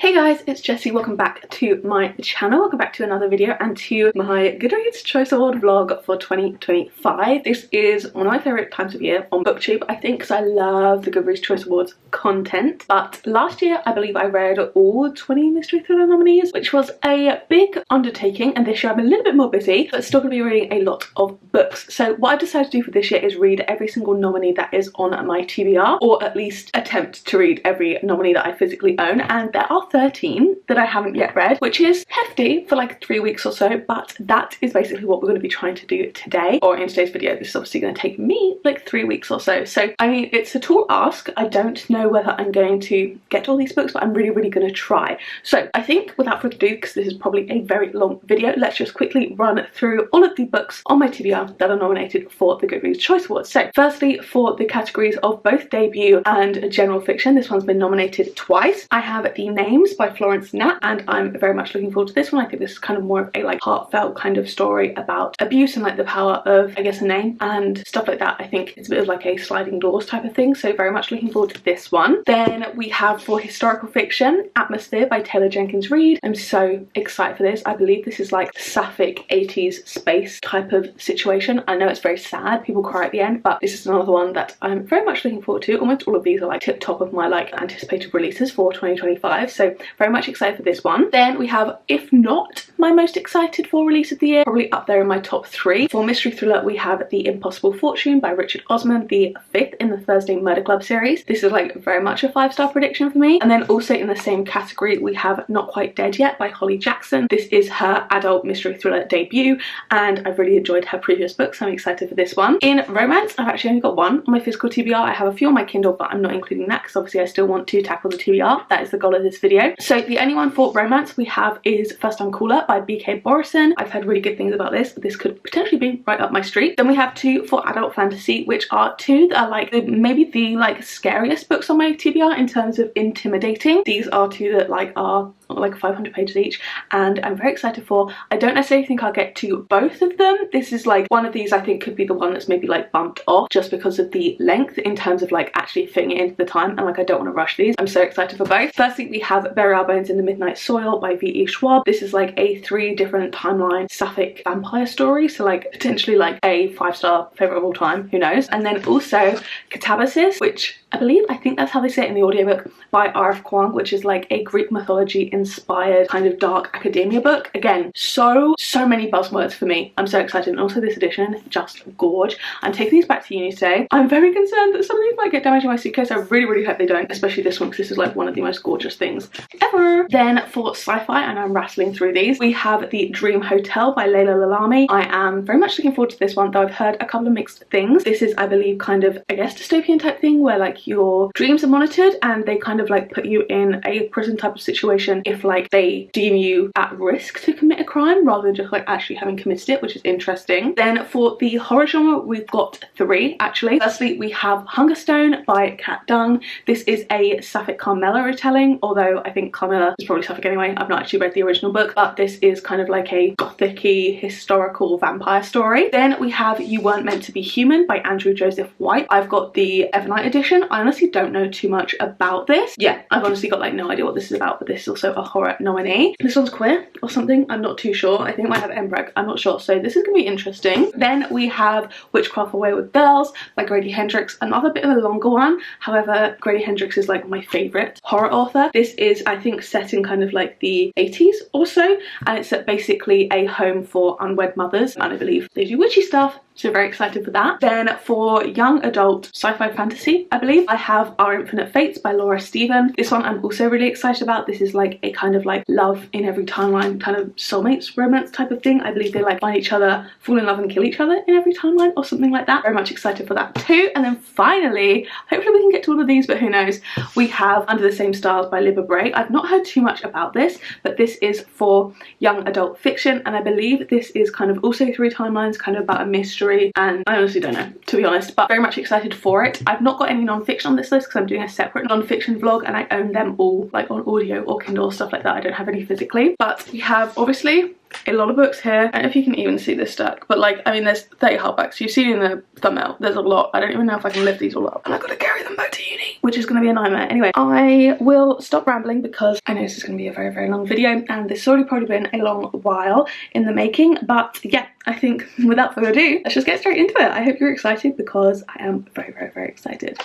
Hey guys, it's Jessie. Welcome back to my channel. Welcome back to another video and to my Goodreads Choice Award vlog for 2025. This is one of my favourite times of year on booktube, I think, because I love the Goodreads Choice Awards content. But last year, I believe I read all 20 mystery thriller nominees, which was a big undertaking, and this year I'm a little bit more busy, but still going to be reading a lot of books. So what I've decided to do for this year is read every single nominee that is on my TBR, or at least attempt to read every nominee that I physically own, and there are 13 that I haven't yet read, which is hefty for like 3 weeks or so, but that is basically what we're going to be trying to do today, or in today's video. This is obviously going to take me like 3 weeks or so. So I mean, it's a tall ask. I don't know whether I'm going to get all these books, but I'm really going to try. So I think without further ado, because this is probably a very long video, let's just quickly run through all of the books on my TBR that are nominated for the Goodreads Choice Awards. So firstly, for the categories of both debut and general fiction, this one's been nominated twice. I have The Names by Florence Nat, and I'm very much looking forward to this one. I think this is kind of more of a like heartfelt kind of story about abuse and like the power of, I guess, a name and stuff like that. I think it's a bit of like a sliding doors type of thing, so very much looking forward to this one. Then we have for historical fiction, Atmosphere by Taylor Jenkins Reid. I'm so excited for this. I believe this is like sapphic 80s space type of situation. I know it's very sad, people cry at the end, but this is another one that I'm very much looking forward to. Almost all of these are like tip top of my like anticipated releases for 2025, so very much excited for this one. Then we have, if not my most excited for release of the year, probably up there in my top 3. For mystery thriller, we have The Impossible Fortune by Richard Osman, the 5th in the Thursday Murder Club series. This is like very much a 5-star prediction for me. And then also in the same category, we have Not Quite Dead Yet by Holly Jackson. This is her adult mystery thriller debut, and I've really enjoyed her previous books, so I'm excited for this one. In romance, I've actually only got one on my physical TBR. I have a few on my Kindle, but I'm not including that because obviously I still want to tackle the TBR. That is the goal of this video. So the only one for romance we have is First Time Caller by BK Borison. I've heard really good things about this. This could potentially be right up my street. Then we have 2 for adult fantasy, which are 2 that are like maybe the like scariest books on my TBR in terms of intimidating. These are 2 that like are like 500 pages each, and I'm very excited for. I don't necessarily think I'll get to both of them. This is like one of these I think could be the one that's maybe like bumped off just because of the length in terms of like actually fitting it into the time, and like I don't want to rush these. I'm so excited for both. Firstly, we have Bury Our Bones in the Midnight Soil by V.E. Schwab. This is like a 3 different timeline sapphic vampire story, so like potentially like a 5-star favourite of all time, who knows. And then also Catabasis, which I think that's how they say it in the audiobook, by R.F. Kuang, which is like a Greek mythology inspired kind of dark academia book. Again, so many buzzwords for me. I'm so excited. And also this edition, just gorge. I'm taking these back to uni today. I'm very concerned that some of these might get damaged in my suitcase. I really hope they don't, especially this one, because this is like one of the most gorgeous things ever. Then for sci-fi, and I'm rattling through these, we have The Dream Hotel by Layla Lalami. I am very much looking forward to this one, though I've heard a couple of mixed things. This is, I believe, kind of, I guess, dystopian type thing where like your dreams are monitored and they kind of like put you in a prison type of situation if like they deem you at risk to commit a crime rather than just like actually having committed it, which is interesting. Then for the horror genre, we've got 3 actually. Firstly, we have Hungerstone by Kat Dung. This is a Sapphic Carmilla retelling, although I think Carmilla is probably Sapphic anyway. I've not actually read the original book, but this is kind of like a gothic-y historical vampire story. Then we have You Weren't Meant to Be Human by Andrew Joseph White. I've got the Evernight edition. I honestly don't know too much about this. Yeah, I've honestly got like no idea what this is about, but this is also a horror nominee. This one's queer or something, I'm not too sure. I think it might have Embrag, I'm not sure. So this is gonna be interesting. Then we have Witchcraft for Wayward Girls by Grady Hendrix, another bit of a longer one. However, Grady Hendrix is like my favorite horror author. This is, I think, set in kind of like the 80s or so, and it's basically a home for unwed mothers, and I believe they do witchy stuff. So very excited for that. Then for young adult sci-fi fantasy, I believe, I have Our Infinite Fates by Laura Stephen. This one I'm also really excited about. This is like a kind of like love in every timeline, kind of soulmates romance type of thing. I believe they like find each other, fall in love and kill each other in every timeline or something like that. Very much excited for that too. And then finally, hopefully we can get to all of these, but who knows, we have Under the Same Stars by Libba Bray. I've not heard too much about this, but this is for young adult fiction, and I believe this is kind of also 3 timelines, kind of about a mystery, and I honestly don't know, to be honest, but very much excited for it. I've not got any non-fiction on this list because I'm doing a separate non-fiction vlog and I own them all like on audio or Kindle, stuff like that. I don't have any physically, but we have obviously a lot of books here. I don't know if you can even see this stack, but like, I mean, there's 30 hardbacks. You've seen in the thumbnail, there's a lot. I don't even know if I can lift these all up. And I've got to carry them back to uni, which is going to be a nightmare. Anyway, I will stop rambling because I know this is going to be a very, very long video, and this has already probably been a long while in the making. But yeah, I think without further ado, let's just get straight into it. I hope you're excited because I am very, very, very excited.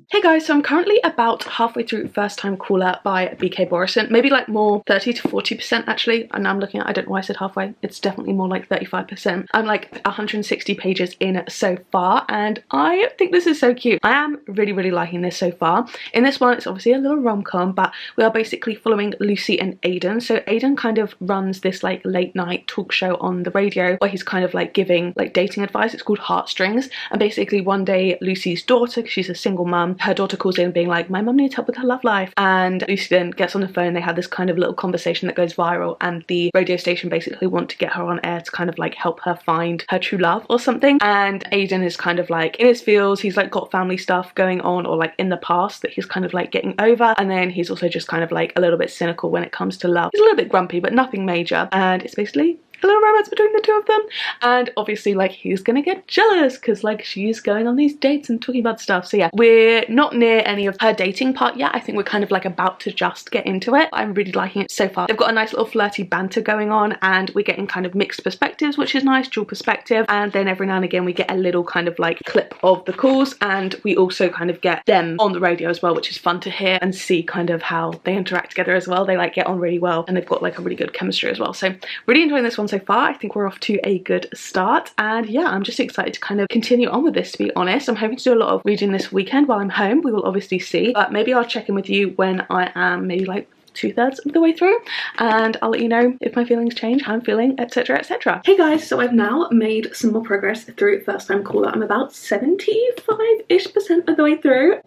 Hey guys, so I'm currently about halfway through First Time Caller by BK Borison. Maybe like more 30 to 40% actually. And I'm looking at, I don't know why I said halfway. It's definitely more like 35%. I'm like 160 pages in so far, and I think this is so cute. I am really, really liking this so far. In this one, it's obviously a little rom-com, but we are basically following Lucy and Aidan. So Aidan kind of runs this like late night talk show on the radio where he's kind of like giving like dating advice. It's called Heartstrings. And basically one day Lucy's daughter, because she's a single mum, her daughter calls in being like, my mum needs help with her love life, and Lucy then gets on the phone. They have this kind of little conversation that goes viral, and the radio station basically want to get her on air to kind of like help her find her true love or something. And Aidan is kind of like in his feels, he's like got family stuff going on, or like in the past that he's kind of like getting over, and then he's also just kind of like a little bit cynical when it comes to love. He's a little bit grumpy but nothing major, and it's basically a little romance between the two of them. And obviously like he's gonna get jealous because like she's going on these dates and talking about stuff. So yeah, we're not near any of her dating part yet. I think we're kind of like about to just get into it. I'm really liking it so far. They've got a nice little flirty banter going on, and we're getting kind of mixed perspectives, which is nice, dual perspective. And then every now and again we get a little kind of like clip of the calls, and we also kind of get them on the radio as well, which is fun to hear and see kind of how they interact together as well. They like get on really well, and they've got like a really good chemistry as well. So really enjoying this one so far. I think we're off to a good start, and yeah, I'm just excited to kind of continue on with this, to be honest. I'm hoping to do a lot of reading this weekend while I'm home. We will obviously see, but maybe I'll check in with you when I am maybe like 2/3 of the way through, and I'll let you know if my feelings change, how I'm feeling, etc, etc. Hey guys, so I've now made some more progress through First Time Caller. I'm about 75-ish% of the way through.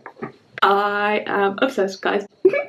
I am obsessed, guys.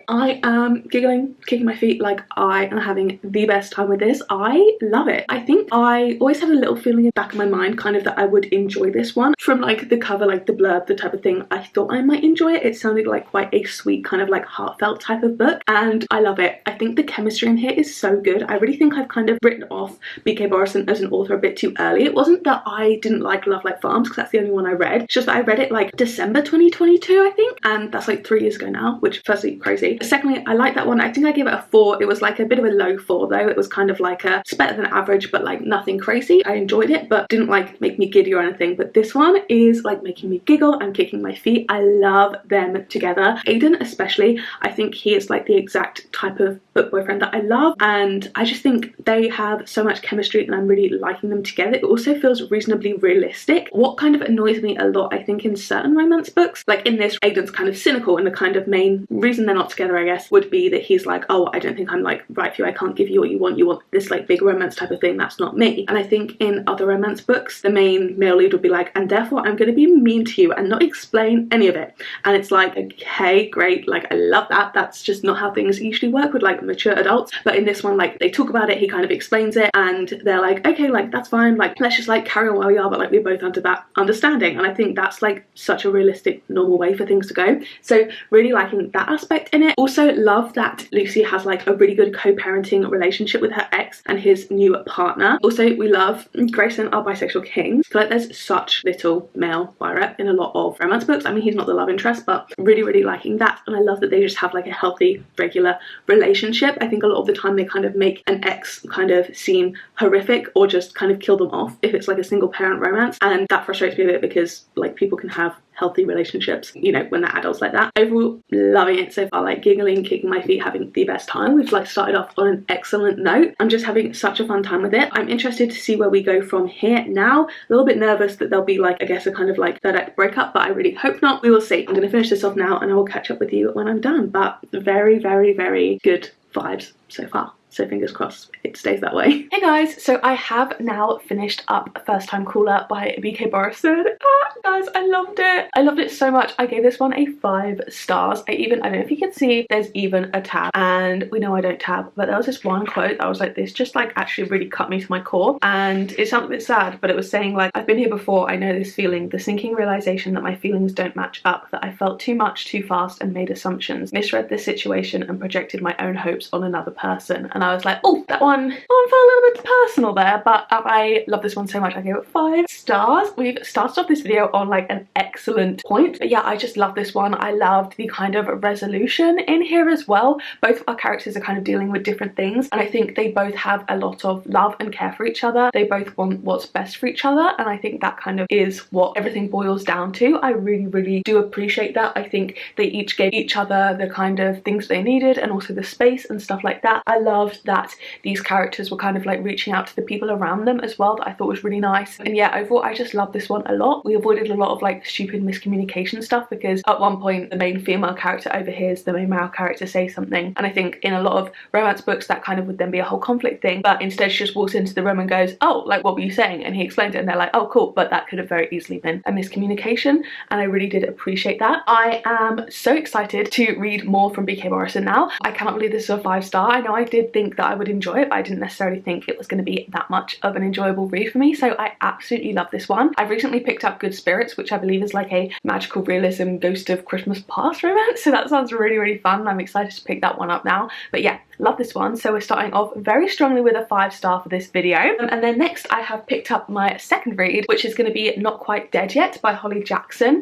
I am giggling, kicking my feet, like I am having the best time with this. I love it. I think I always had a little feeling in the back of my mind kind of that I would enjoy this one. From like the cover, like the blurb, the type of thing, I thought I might enjoy it. It sounded like quite a sweet kind of like heartfelt type of book, and I love it. I think the chemistry in here is so good. I really think I've kind of written off BK Borison as an author a bit too early. It wasn't that I didn't like Love Like Farms, because that's the only one I read. It's just that I read it like December 2022, I think, and that's like 3 years ago now, which firstly crazy. Secondly, I like that one. I think I gave it a 4. It was like a bit of a low 4 though. It was kind of like it's better than average, but like nothing crazy. I enjoyed it, but didn't like make me giddy or anything. But this one is like making me giggle and kicking my feet. I love them together. Aidan especially, I think he is like the exact type of book boyfriend that I love, and I just think they have so much chemistry and I'm really liking them together. It also feels reasonably realistic. What kind of annoys me a lot, I think, in certain romance books, like in this, Aidan's kind of cynical, and the kind of main reason they're not together, I guess, would be that he's like, oh, I don't think I'm like right for you, I can't give you what you want this like big romance type of thing, that's not me. And I think in other romance books the main male lead would be like, and therefore I'm going to be mean to you and not explain any of it. And it's like, okay, great, like I love that. That's just not how things usually work with like mature adults. But in this one, like they talk about it, he kind of explains it, and they're like, okay, like that's fine, like let's just like carry on where we are, but like we're both under that understanding. And I think that's like such a realistic normal way for things to go. So really liking that aspect in it. Also love that Lucy has like a really good co-parenting relationship with her ex and his new partner. Also we love Grayson, our bisexual king. I feel like there's such little male bi rep in a lot of romance books. I mean, he's not the love interest, but really liking that. And I love that they just have like a healthy, regular relationship. I think a lot of the time they kind of make an ex kind of seem horrific or just kind of kill them off if it's like a single parent romance, and that frustrates me a bit because like people can have healthy relationships, you know, when they're adults like that. Overall, loving it so far, like giggling, kicking my feet, having the best time. We've like started off on an excellent note. I'm just having such a fun time with it. I'm interested to see where we go from here now. A little bit nervous that there'll be like, I guess, a kind of like third act breakup, but I really hope not. We will see. I'm gonna finish this off now and I will catch up with you when I'm done, but very good vibes so far. so fingers crossed it stays that way. Hey guys, so I have now finished up First Time Caller by BK Borison. Guys, I loved it. I loved it so much. I gave this one a 5 stars. I don't know if you can see, there's even a tab, and we know I don't tab, but there was this one quote that was like, this just like actually really cut me to my core, and it sounded a bit sad, but it was saying like, I've been here before, I know this feeling, the sinking realization that my feelings don't match up, that I felt too much too fast and made assumptions, misread the situation and projected my own hopes on another person. And I was like, oh, that one felt a little bit personal there, but I love this one so much. I gave it 5 stars. We've started off this video on like an excellent point, but yeah, I just love this one. I loved the kind of resolution in here as well. Both of our characters are kind of dealing with different things, and I think they both have a lot of love and care for each other. They both want what's best for each other, and I think that kind of is what everything boils down to. I really do appreciate that. I think they each gave each other the kind of things they needed, and also the space and stuff like that. I loved that these characters were kind of like reaching out to the people around them as well, that I thought was really nice. And yeah, overall I just love this one a lot. We avoided a lot of like stupid miscommunication stuff, because at one point the main female character overhears the main male character say something, and I think in a lot of romance books that kind of would then be a whole conflict thing, but instead she just walks into the room and goes, oh, like what were you saying? And he explains it, and they're like, oh cool, but that could have very easily been a miscommunication, and I really did appreciate that. I am so excited to read more from BK Borison now. I cannot believe this is a 5 star. I know I did think that I would enjoy it, but I didn't necessarily think it was going to be that much of an enjoyable read for me, so I absolutely love this one. I've recently picked up Good Spirits, which I believe is like a magical realism ghost of Christmas past romance, so that sounds really fun. I'm excited to pick that one up now. But yeah, love this one. So we're starting off very strongly with a 5 star for this video. And then next I have picked up my second read, which is going to be Not Quite Dead Yet by Holly Jackson.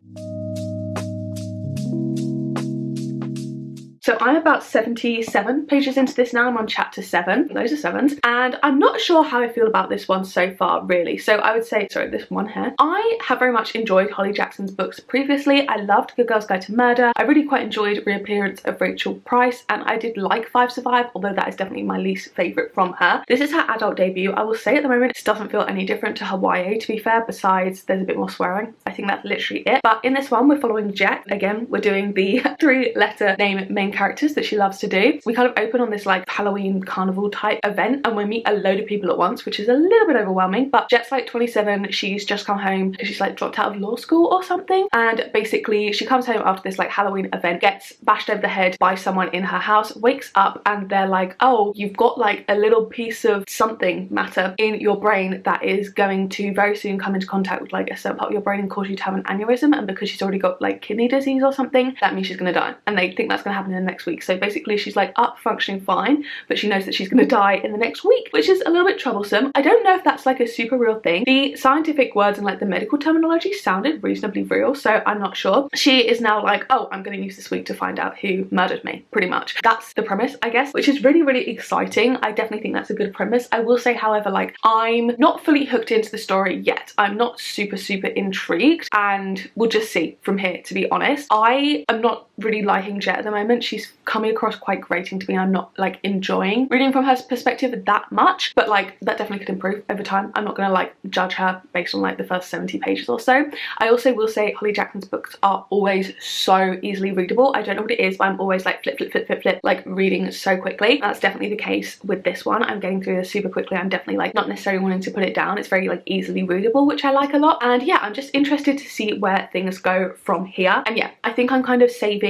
So I'm about 77 pages into this now. I'm on chapter 7. Those are 7s. And I'm not sure how I feel about this one so far, really. So I would say, sorry, this one here. I have very much enjoyed Holly Jackson's books previously. I loved Good Girl's Guide to Murder. I really quite enjoyed Reappearance of Rachel Price. And I did like 5 Survive, although that is definitely my least favourite from her. This is her adult debut. I will say at the moment, this doesn't feel any different to her YA, to be fair, besides there's a bit more swearing. I think that's literally it. But in this one, we're following Jet. Again, we're doing the 3-letter name main characters that she loves to do. We kind of open on this like Halloween carnival type event, and we meet a load of people at once, which is a little bit overwhelming. But Jet's like 27. She's just come home because she's like dropped out of law school or something, and basically she comes home after this like Halloween event, gets bashed over the head by someone in her house, wakes up, and they're like, oh, you've got like a little piece of something matter in your brain that is going to very soon come into contact with like a certain part of your brain and cause you to have an aneurysm, and because she's already got like kidney disease or something, that means she's gonna die, and they think that's gonna happen in the next week. So basically she's like up functioning fine, but she knows that she's going to die in the next week, which is a little bit troublesome. I don't know if that's like a super real thing. The scientific words and like the medical terminology sounded reasonably real, so I'm not sure. She is now like, oh, I'm going to use this week to find out who murdered me, pretty much. That's the premise, I guess, which is really exciting. I definitely think that's a good premise. I will say, however, like I'm not fully hooked into the story yet. I'm not super intrigued, and we'll just see from here, to be honest. I am not really liking Jet at the moment. She's coming across quite grating to me. I'm not like enjoying reading from her perspective that much, but like that definitely could improve over time. I'm not gonna like judge her based on like the first 70 pages or so. I also will say Holly Jackson's books are always so easily readable. I don't know what it is, but I'm always like flip, like reading so quickly. That's definitely the case with this one. I'm getting through this super quickly. I'm definitely like not necessarily wanting to put it down. It's very like easily readable, which I like a lot. And yeah, I'm just interested to see where things go from here. And yeah, I think I'm kind of saving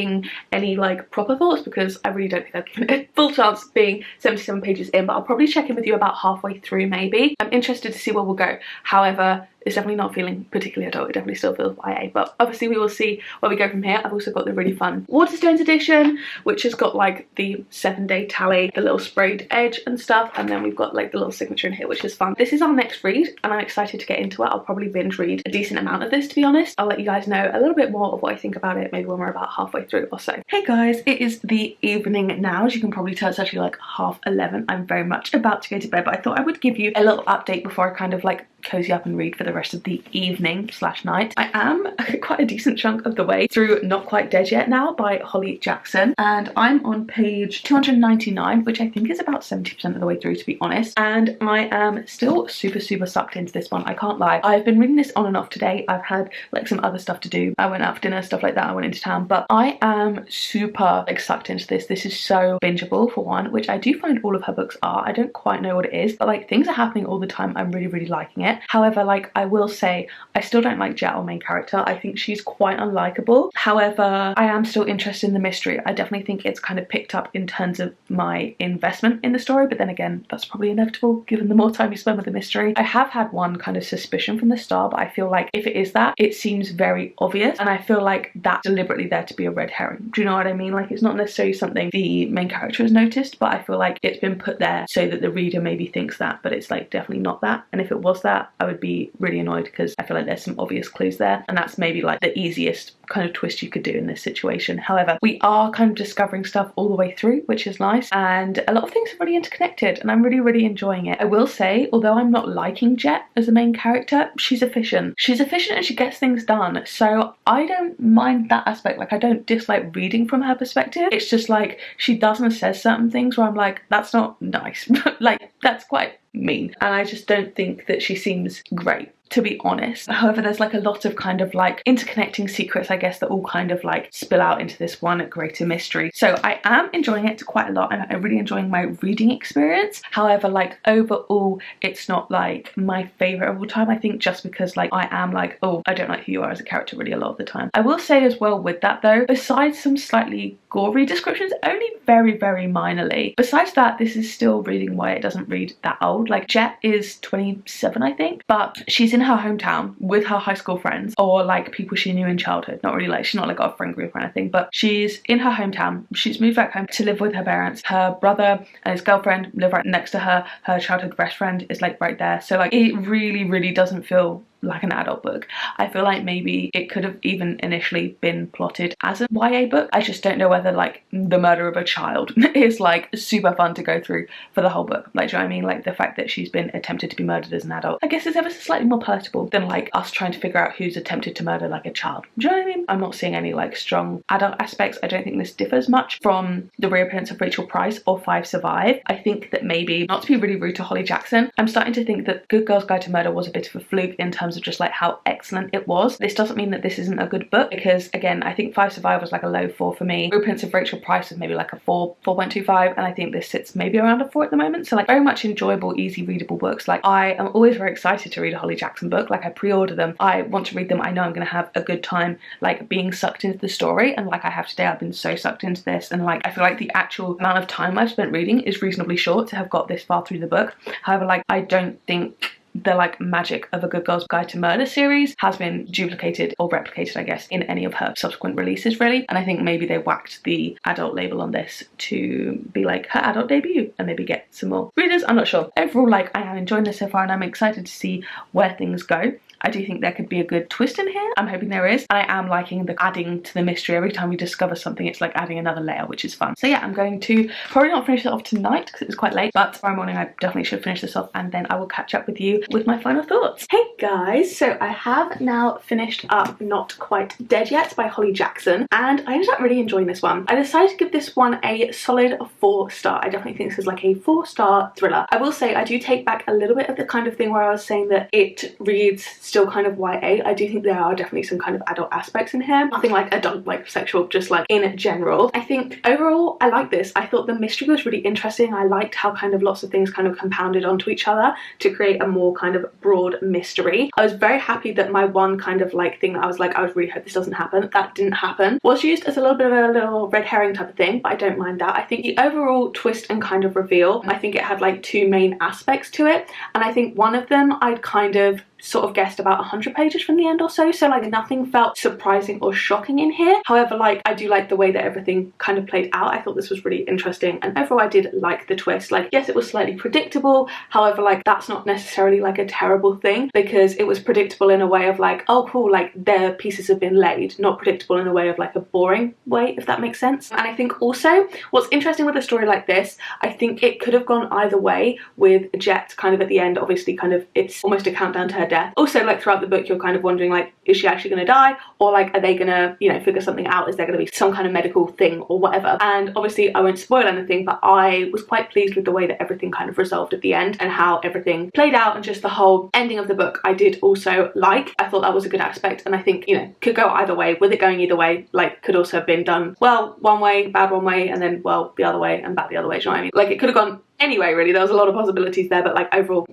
any like proper thoughts, because I really don't think I've given it a full chance being 77 pages in, but I'll probably check in with you about halfway through maybe. I'm interested to see where we'll go. However, it's definitely not feeling particularly adult. It definitely still feels YA, but obviously we will see where we go from here. I've also got the really fun Waterstones edition, which has got like the 7-day tally, the little sprayed edge and stuff, and then we've got like the little signature in here, which is fun. This is our next read, and I'm excited to get into it. I'll probably binge read a decent amount of this, to be honest. I'll let you guys know a little bit more of what I think about it maybe when we're about halfway through or so. Hey guys, it is the evening now. As you can probably tell, it's actually like 11:30. I'm very much about to go to bed, but I thought I would give you a little update before I kind of like cozy up and read for the rest of the evening / night. I am quite a decent chunk of the way through Not Quite Dead Yet Now by Holly Jackson, and I'm on page 299, which I think is about 70% of the way through, to be honest, and I am still super sucked into this one. I can't lie. I've been reading this on and off today. I've had like some other stuff to do. I went out for dinner, stuff like that. I went into town, but I am super like sucked into this. This is so bingeable, for one, which I do find all of her books are. I don't quite know what it is, but like things are happening all the time. I'm really liking it. However, like I will say, I still don't like Jet, our main character. I think she's quite unlikable. However, I am still interested in the mystery. I definitely think it's kind of picked up in terms of my investment in the story, but then again, that's probably inevitable given the more time you spend with the mystery. I have had one kind of suspicion from the start, but I feel like if it is that, it seems very obvious, and I feel like that's deliberately there to be a red herring. Do you know what I mean? Like, it's not necessarily something the main character has noticed, but I feel like it's been put there so that the reader maybe thinks that, but it's like definitely not that. And if it was that, I would be really annoyed because I feel like there's some obvious clues there, and that's maybe like the easiest kind of twist you could do in this situation. However, we are kind of discovering stuff all the way through, which is nice, and a lot of things are really interconnected, and I'm really enjoying it. I will say, although I'm not liking Jet as the main character, she's efficient. She's efficient and she gets things done, so I don't mind that aspect. Like, I don't dislike reading from her perspective. It's just like she does and says certain things where I'm like, that's not nice. Like, that's quite mean, and I just don't think that she seems great, to be honest. However, there's like a lot of kind of like interconnecting secrets, I guess, that all kind of like spill out into this one greater mystery. So I am enjoying it quite a lot, and I'm really enjoying my reading experience. However, like overall, it's not like my favorite of all time. I think just because like I am like, oh, I don't like who you are as a character really a lot of the time. I will say as well with that though, besides some slightly gory descriptions, only very minorly, besides that, this is still reading why it doesn't read that old. Like, Jet is 27, I think, but she's in her hometown with her high school friends, or like people she knew in childhood. Not really, like she's not like got a friend group or anything, but she's in her hometown. She's moved back home to live with her parents. Her brother and his girlfriend live right next to her. Her childhood best friend is like right there. So like it really doesn't feel like an adult book. I feel like maybe it could have even initially been plotted as a YA book. I just don't know whether like the murder of a child is like super fun to go through for the whole book. Like, do you know what I mean? Like the fact that she's been attempted to be murdered as an adult, I guess, is ever so slightly more palatable than like us trying to figure out who's attempted to murder like a child. Do you know what I mean? I'm not seeing any like strong adult aspects. I don't think this differs much from the reappearance of Rachel Price or 5 Survive. I think that maybe, not to be really rude to Holly Jackson, I'm starting to think that Good Girl's Guide to Murder was a bit of a fluke in terms of just like how excellent it was. This doesn't mean that this isn't a good book, because again, I think 5 Survive was like a low 4 for me. Reappearance of Rachel Price was maybe like a 4.25, and I think this sits maybe around a 4 at the moment. So like very much enjoyable, easy readable books. Like, I am always very excited to read a Holly Jackson book. Like, I pre-order them, I want to read them, I know I'm gonna have a good time like being sucked into the story, and like I have today, I've been so sucked into this, and like I feel like the actual amount of time I've spent reading is reasonably short to have got this far through the book. However, like I don't think the like magic of a Good Girl's Guide to Murder series has been duplicated or replicated, I guess, in any of her subsequent releases really, and I think maybe they whacked the adult label on this to be like her adult debut and maybe get some more readers. I'm not sure. Overall, like, I am enjoying this so far, and I'm excited to see where things go. I do think there could be a good twist in here. I'm hoping there is. I am liking the adding to the mystery. Every time we discover something, it's like adding another layer, which is fun. So yeah, I'm going to probably not finish it off tonight because it was quite late, but tomorrow morning I definitely should finish this off, and then I will catch up with you with my final thoughts. Hey guys, so I have now finished up Not Quite Dead Yet by Holly Jackson, and I ended up really enjoying this one. I decided to give this one a solid 4-star. I definitely think this is like a 4-star thriller. I will say I do take back a little bit of the kind of thing where I was saying that it reads still kind of YA. I do think there are definitely some kind of adult aspects in here. Nothing like adult, like sexual, just like in general. I think overall I like this. I thought the mystery was really interesting. I liked how kind of lots of things kind of compounded onto each other to create a more kind of broad mystery. I was very happy that my one kind of like thing that I was like, I would really hope this doesn't happen, that didn't happen, was used as a little bit of a little red herring type of thing, but I don't mind that. I think the overall twist and kind of reveal, I think it had like 2 main aspects to it, and I think one of them I'd kind of sort of guessed about 100 pages from the end or so, so like nothing felt surprising or shocking in here. However, like I do like the way that everything kind of played out. I thought this was really interesting, and overall I did like the twist. Like, yes, it was slightly predictable, however, like that's not necessarily like a terrible thing, because it was predictable in a way of like, oh cool, like their pieces have been laid, not predictable in a way of like a boring way, if that makes sense. And I think also what's interesting with a story like this, I think it could have gone either way with Jet kind of at the end. Obviously kind of it's almost a countdown to her death. Also, like throughout the book you're kind of wondering, like, is she actually going to die, or like are they gonna, you know, figure something out? Is there going to be some kind of medical thing or whatever? And obviously I won't spoil anything, but I was quite pleased with the way that everything kind of resolved at the end and how everything played out, and just the whole ending of the book I did also like. I thought that was a good aspect, and I think, you know, could go either way. With it going either way, like could also have been done well one way, bad one way, and then well the other way and bad the other way. Do you know what I mean? Like it could have gone anyway, really. There was a lot of possibilities there, but like overall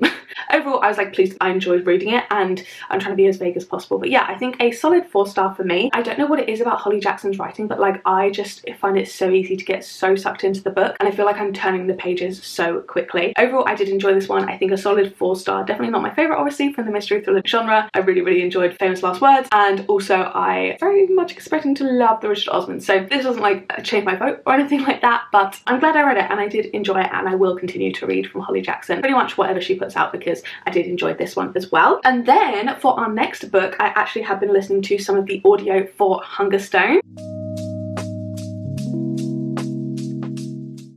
overall I was like pleased. I enjoyed reading it, and I'm trying to be as vague as possible, but yeah, I think a solid 4-star for me. I don't know what it is about Holly Jackson's writing, but like I just find it so easy to get so sucked into the book, and I feel like I'm turning the pages so quickly. Overall I did enjoy this one. I think a solid 4-star. Definitely not my favorite, obviously, from the mystery thriller genre. I really enjoyed Famous Last Words, and also I very much expecting to love the Richard Osman, so this doesn't like change my vote or anything like that, but I'm glad I read it and I did enjoy it, and I will continue to read from Holly Jackson pretty much whatever she puts out, because I did enjoy this one as well. And then for our next book, I actually have been listening to some of the audio for Hungerstone.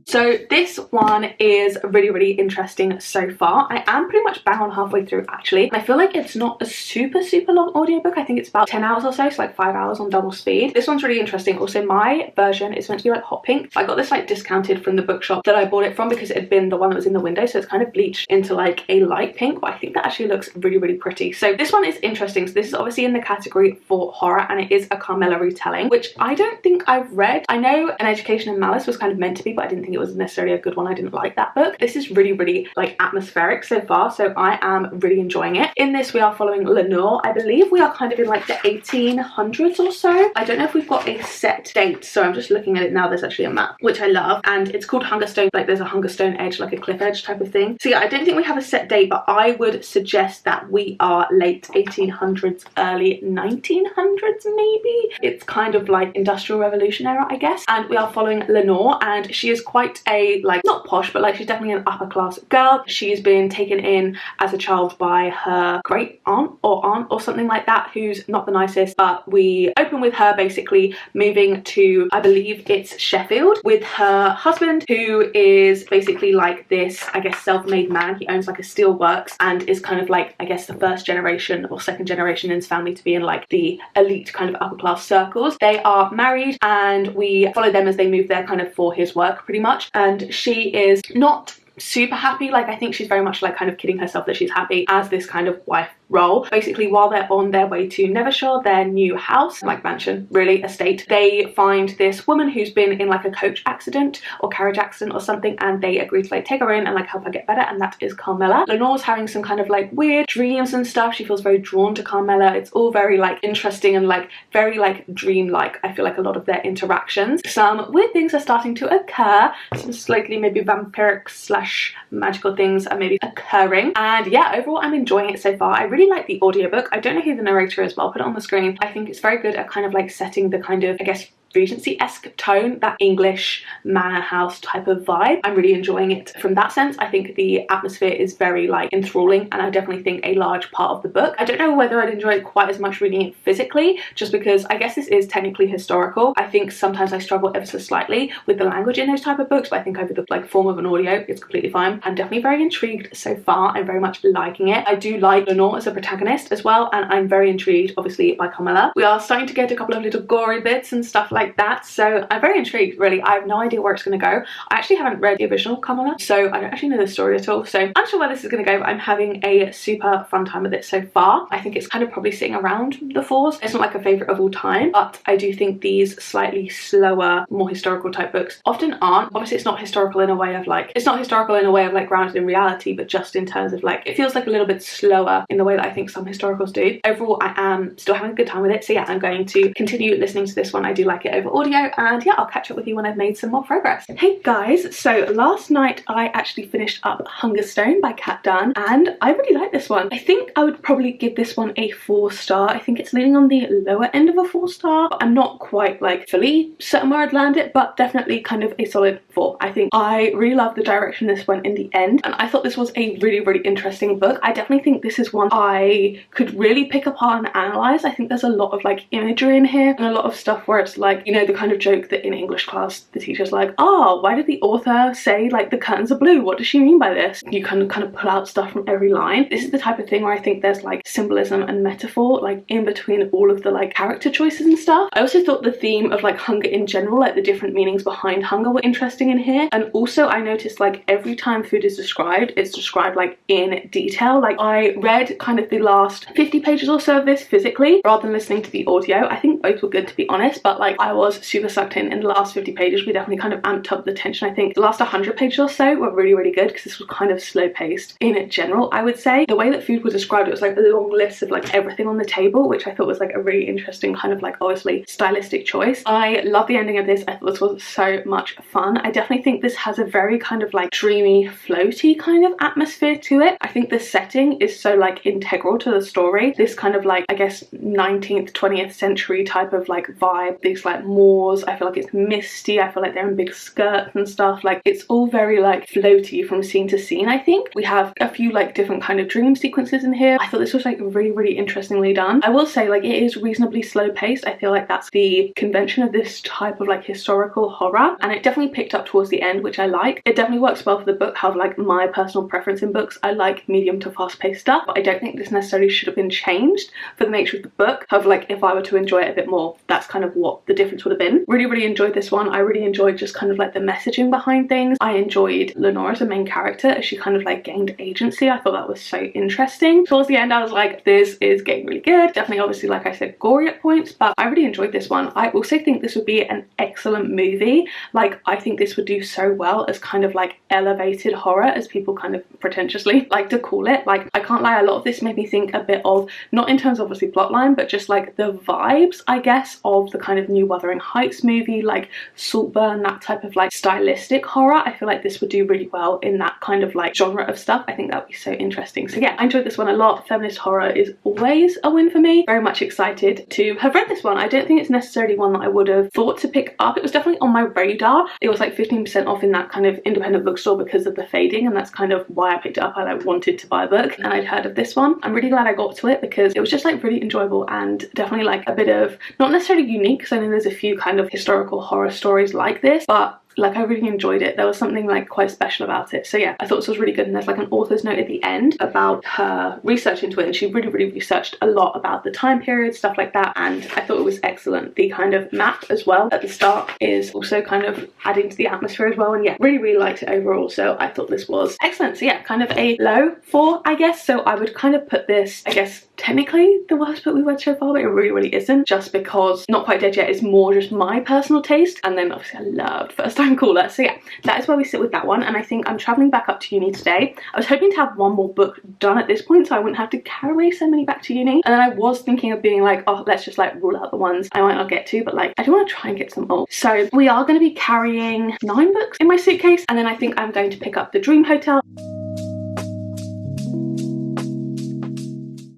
So this one is really interesting so far. I am pretty much bang on halfway through actually, and I feel like it's not a super long audiobook. I think it's about 10 hours or so, so like 5 hours on double speed. This one's really interesting. Also, my version is meant to be like hot pink. I got this like discounted from the bookshop that I bought it from, because it had been the one that was in the window, so it's kind of bleached into like a light pink, but I think that actually looks really pretty. So this one is interesting. So this is obviously in the category for horror, and it is a Carmilla retelling, which I don't think I've read. I know An Education in Malice was kind of meant to be, but I didn't think it was necessarily a good one. I didn't like that book. This is really like atmospheric so far, so I am really enjoying it. In this we are following Lenore. I believe we are kind of in like the 1800s or so. I don't know if we've got a set date, so I'm just looking at it now. There's actually a map, which I love, and it's called Hungerstone. Like there's a Hungerstone edge, like a cliff edge type of thing. So yeah, I don't think we have a set date, but I would suggest that we are late 1800s, early 1900s maybe. It's kind of like Industrial Revolution era, I guess. And we are following Lenore, and she is quite a, like, not posh, but like she's definitely an upper class girl. She's been taken in as a child by her great aunt or something like that, who's not the nicest, but we open with her basically moving to, I believe it's Sheffield, with her husband, who is basically like this, I guess, self-made man. He owns like a steel works and is kind of like, I guess, the first generation or second generation in his family to be in like the elite kind of upper class circles. They are married, and we follow them as they move there kind of for his work pretty much. And she is not super happy. Like I think she's very much like kind of kidding herself that she's happy as this kind of wife role. Basically, while they're on their way to Nevershore, their new house, like mansion, really, estate, they find this woman who's been in like a coach accident or carriage accident or something, and they agree to like take her in and like help her get better, and that is Carmilla. Lenore's having some kind of like weird dreams and stuff. She feels very drawn to Carmilla. It's all very like interesting and like very like dream-like. I feel like a lot of their interactions. Some weird things are starting to occur. Some slightly maybe vampiric slash magical things are maybe occurring, and yeah, overall I'm enjoying it so far. I really like the audiobook. I don't know who the narrator is, but I'll put it on the screen. I think it's very good at kind of like setting the kind of, I guess, Regency-esque tone, that English manor house type of vibe. I'm really enjoying it from that sense. I think the atmosphere is very like enthralling, and I definitely think a large part of the book. I don't know whether I'd enjoy it quite as much reading it physically, just because I guess this is technically historical. I think sometimes I struggle ever so slightly with the language in those type of books, but I think over the like form of an audio it's completely fine. I'm definitely very intrigued so far. I'm very much liking it. I do like Lenore as a protagonist as well, and I'm very intrigued obviously by Carmilla. We are starting to get a couple of little gory bits and stuff like that, so I'm very intrigued really. I have no idea where it's going to go. I actually haven't read the original Carmilla, so I don't actually know the story at all, so I'm not sure where this is going to go, but I'm having a super fun time with it so far. I think it's kind of probably sitting around the 4s. It's not like a favourite of all time, but I do think these slightly slower, more historical type books often aren't. Obviously it's not historical in a way of like, it's not historical in a way of like grounded in reality, but just in terms of like, it feels like a little bit slower in the way that I think some historicals do. Overall I am still having a good time with it, so yeah, I'm going to continue listening to this one. I do like it over audio, and yeah, I'll catch up with you when I've made some more progress. Hey guys, so last night I actually finished up Hungerstone by Kat Dunn, and I really like this one. I think I would probably give this one a 4-star. I think it's leaning on the lower end of a 4-star. I'm not quite like fully certain where I'd land it, but definitely kind of a solid 4. I think I really love the direction this went in the end, and I thought this was a really interesting book. I definitely think this is one I could really pick apart and analyze. I think there's a lot of like imagery in here and a lot of stuff where it's like, you know, the kind of joke that in English class the teacher's like, oh, why did the author say like the curtains are blue? What does she mean by this? You kind of pull out stuff from every line. This is the type of thing where I think there's like symbolism and metaphor like in between all of the like character choices and stuff. I also thought the theme of like hunger in general, like the different meanings behind hunger, were interesting in here. And also I noticed like every time food is described, it's described like in detail. Like I read kind of the last 50 pages or so of this physically rather than listening to the audio. I think both were good, to be honest, but like I was super sucked in the last 50 pages. We definitely kind of amped up the tension. I think the last 100 pages or so were really good because this was kind of slow paced in general. I would say the way that food was described, it was like a long list of like everything on the table, which I thought was like a really interesting kind of like obviously stylistic choice. I love the ending of this. I thought this was so much fun. I definitely think this has a very kind of like dreamy, floaty kind of atmosphere to it. I think the setting is so like integral to the story. This kind of like, I guess, 19th 20th century type of like vibe. These like moors, I feel like it's misty. I feel like they're in big skirts and stuff. Like it's all very like floaty from scene to scene. I think we have a few like different kind of dream sequences in here. I thought this was like really interestingly done. I will say like it is reasonably slow paced. I feel like that's the convention of this type of like historical horror, and it definitely picked up towards the end, which I like. It definitely works well for the book. However, like my personal preference in books, I like medium to fast paced stuff, but I don't think this necessarily should have been changed for the nature of the book. However, like if I were to enjoy it a bit more, that's kind of what the difference would have been. Really enjoyed this one. I really enjoyed just kind of like the messaging behind things. I enjoyed Lenore as a main character as she kind of like gained agency. I thought that was so interesting. Towards the end I was like, this is getting really good. Definitely obviously, like I said, gory at points, but I really enjoyed this one. I also think this would be an excellent movie. Like I think this would do so well as kind of like elevated horror, as people kind of pretentiously like to call it. Like I can't lie, a lot of this made me think a bit of, not in terms of obviously plotline, but just like the vibes, I guess, of the kind of new Wuthering Heights movie, like Saltburn, that type of like stylistic horror. I feel like this would do really well in that kind of like genre of stuff. I think that would be so interesting. So yeah, I enjoyed this one a lot. Feminist horror is always a win for me. Very much excited to have read this one. I don't think it's necessarily one that I would have thought to pick up. It was definitely on my radar. It was like 15% off in that kind of independent bookstore because of the fading, and that's kind of why I picked it up. I like wanted to buy a book and I'd heard of this one. I'm really glad I got to it because it was just like really enjoyable and definitely like a bit of, not necessarily unique because I know there's a few kind of historical horror stories like this, but like I really enjoyed it. There was something like quite special about it. So yeah, I thought this was really good, and there's like an author's note at the end about her research into it, and she really researched a lot about the time period, stuff like that, and I thought it was excellent. The kind of map as well at the start is also kind of adding to the atmosphere as well, and yeah, really liked it overall. So I thought this was excellent. So yeah, kind of a low 4, I guess. So I would kind of put this, I guess, technically the worst book we've read so far, but it really isn't, just because Not Quite Dead Yet is more just my personal taste, and then obviously I loved First Time Caller. So yeah, that is where we sit with that one, and I think I'm traveling back up to uni today. I was hoping to have one more book done at this point so I wouldn't have to carry so many back to uni, and then I was thinking of being like, oh, let's just like rule out the ones I might not get to, but like I do want to try and get some all. So we are going to be carrying 9 books in my suitcase, and then I think I'm going to pick up The Dream Hotel.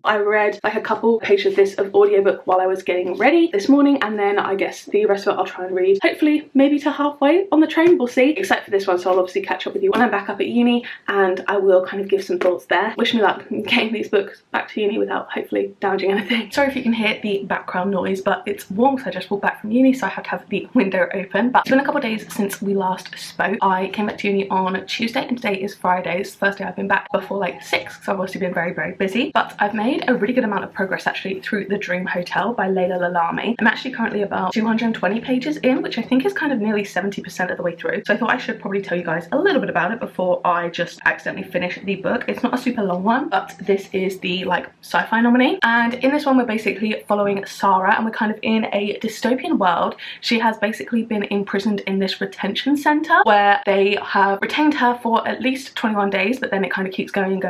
I read like a couple pages of this of audiobook while I was getting ready this morning, and then I guess the rest of it I'll try and read hopefully maybe to halfway on the train, we'll see, except for this one. So I'll obviously catch up with you when I'm back up at uni, and I will kind of give some thoughts there. Wish me luck getting these books back to uni without hopefully damaging anything. Sorry if you can hear the background noise, but it's warm because I just walked back from uni, so I have to have the window open. But it's been a couple of days since we last spoke. I came back to uni on Tuesday and today is Friday. It's the first day I've been back before like 6, so I've obviously been very busy, but I've made a really good amount of progress actually through The Dream Hotel by Layla Lalami. I'm actually currently about 220 pages in, which I think is kind of nearly 70% of the way through, so I thought I should probably tell you guys a little bit about it before I just accidentally finish the book. It's not a super long one, but this is the like sci-fi nominee, and in this one we're basically following Sarah, and we're kind of in a dystopian world. She has basically been imprisoned in this retention center where they have retained her for at least 21 days, but then it kind of keeps going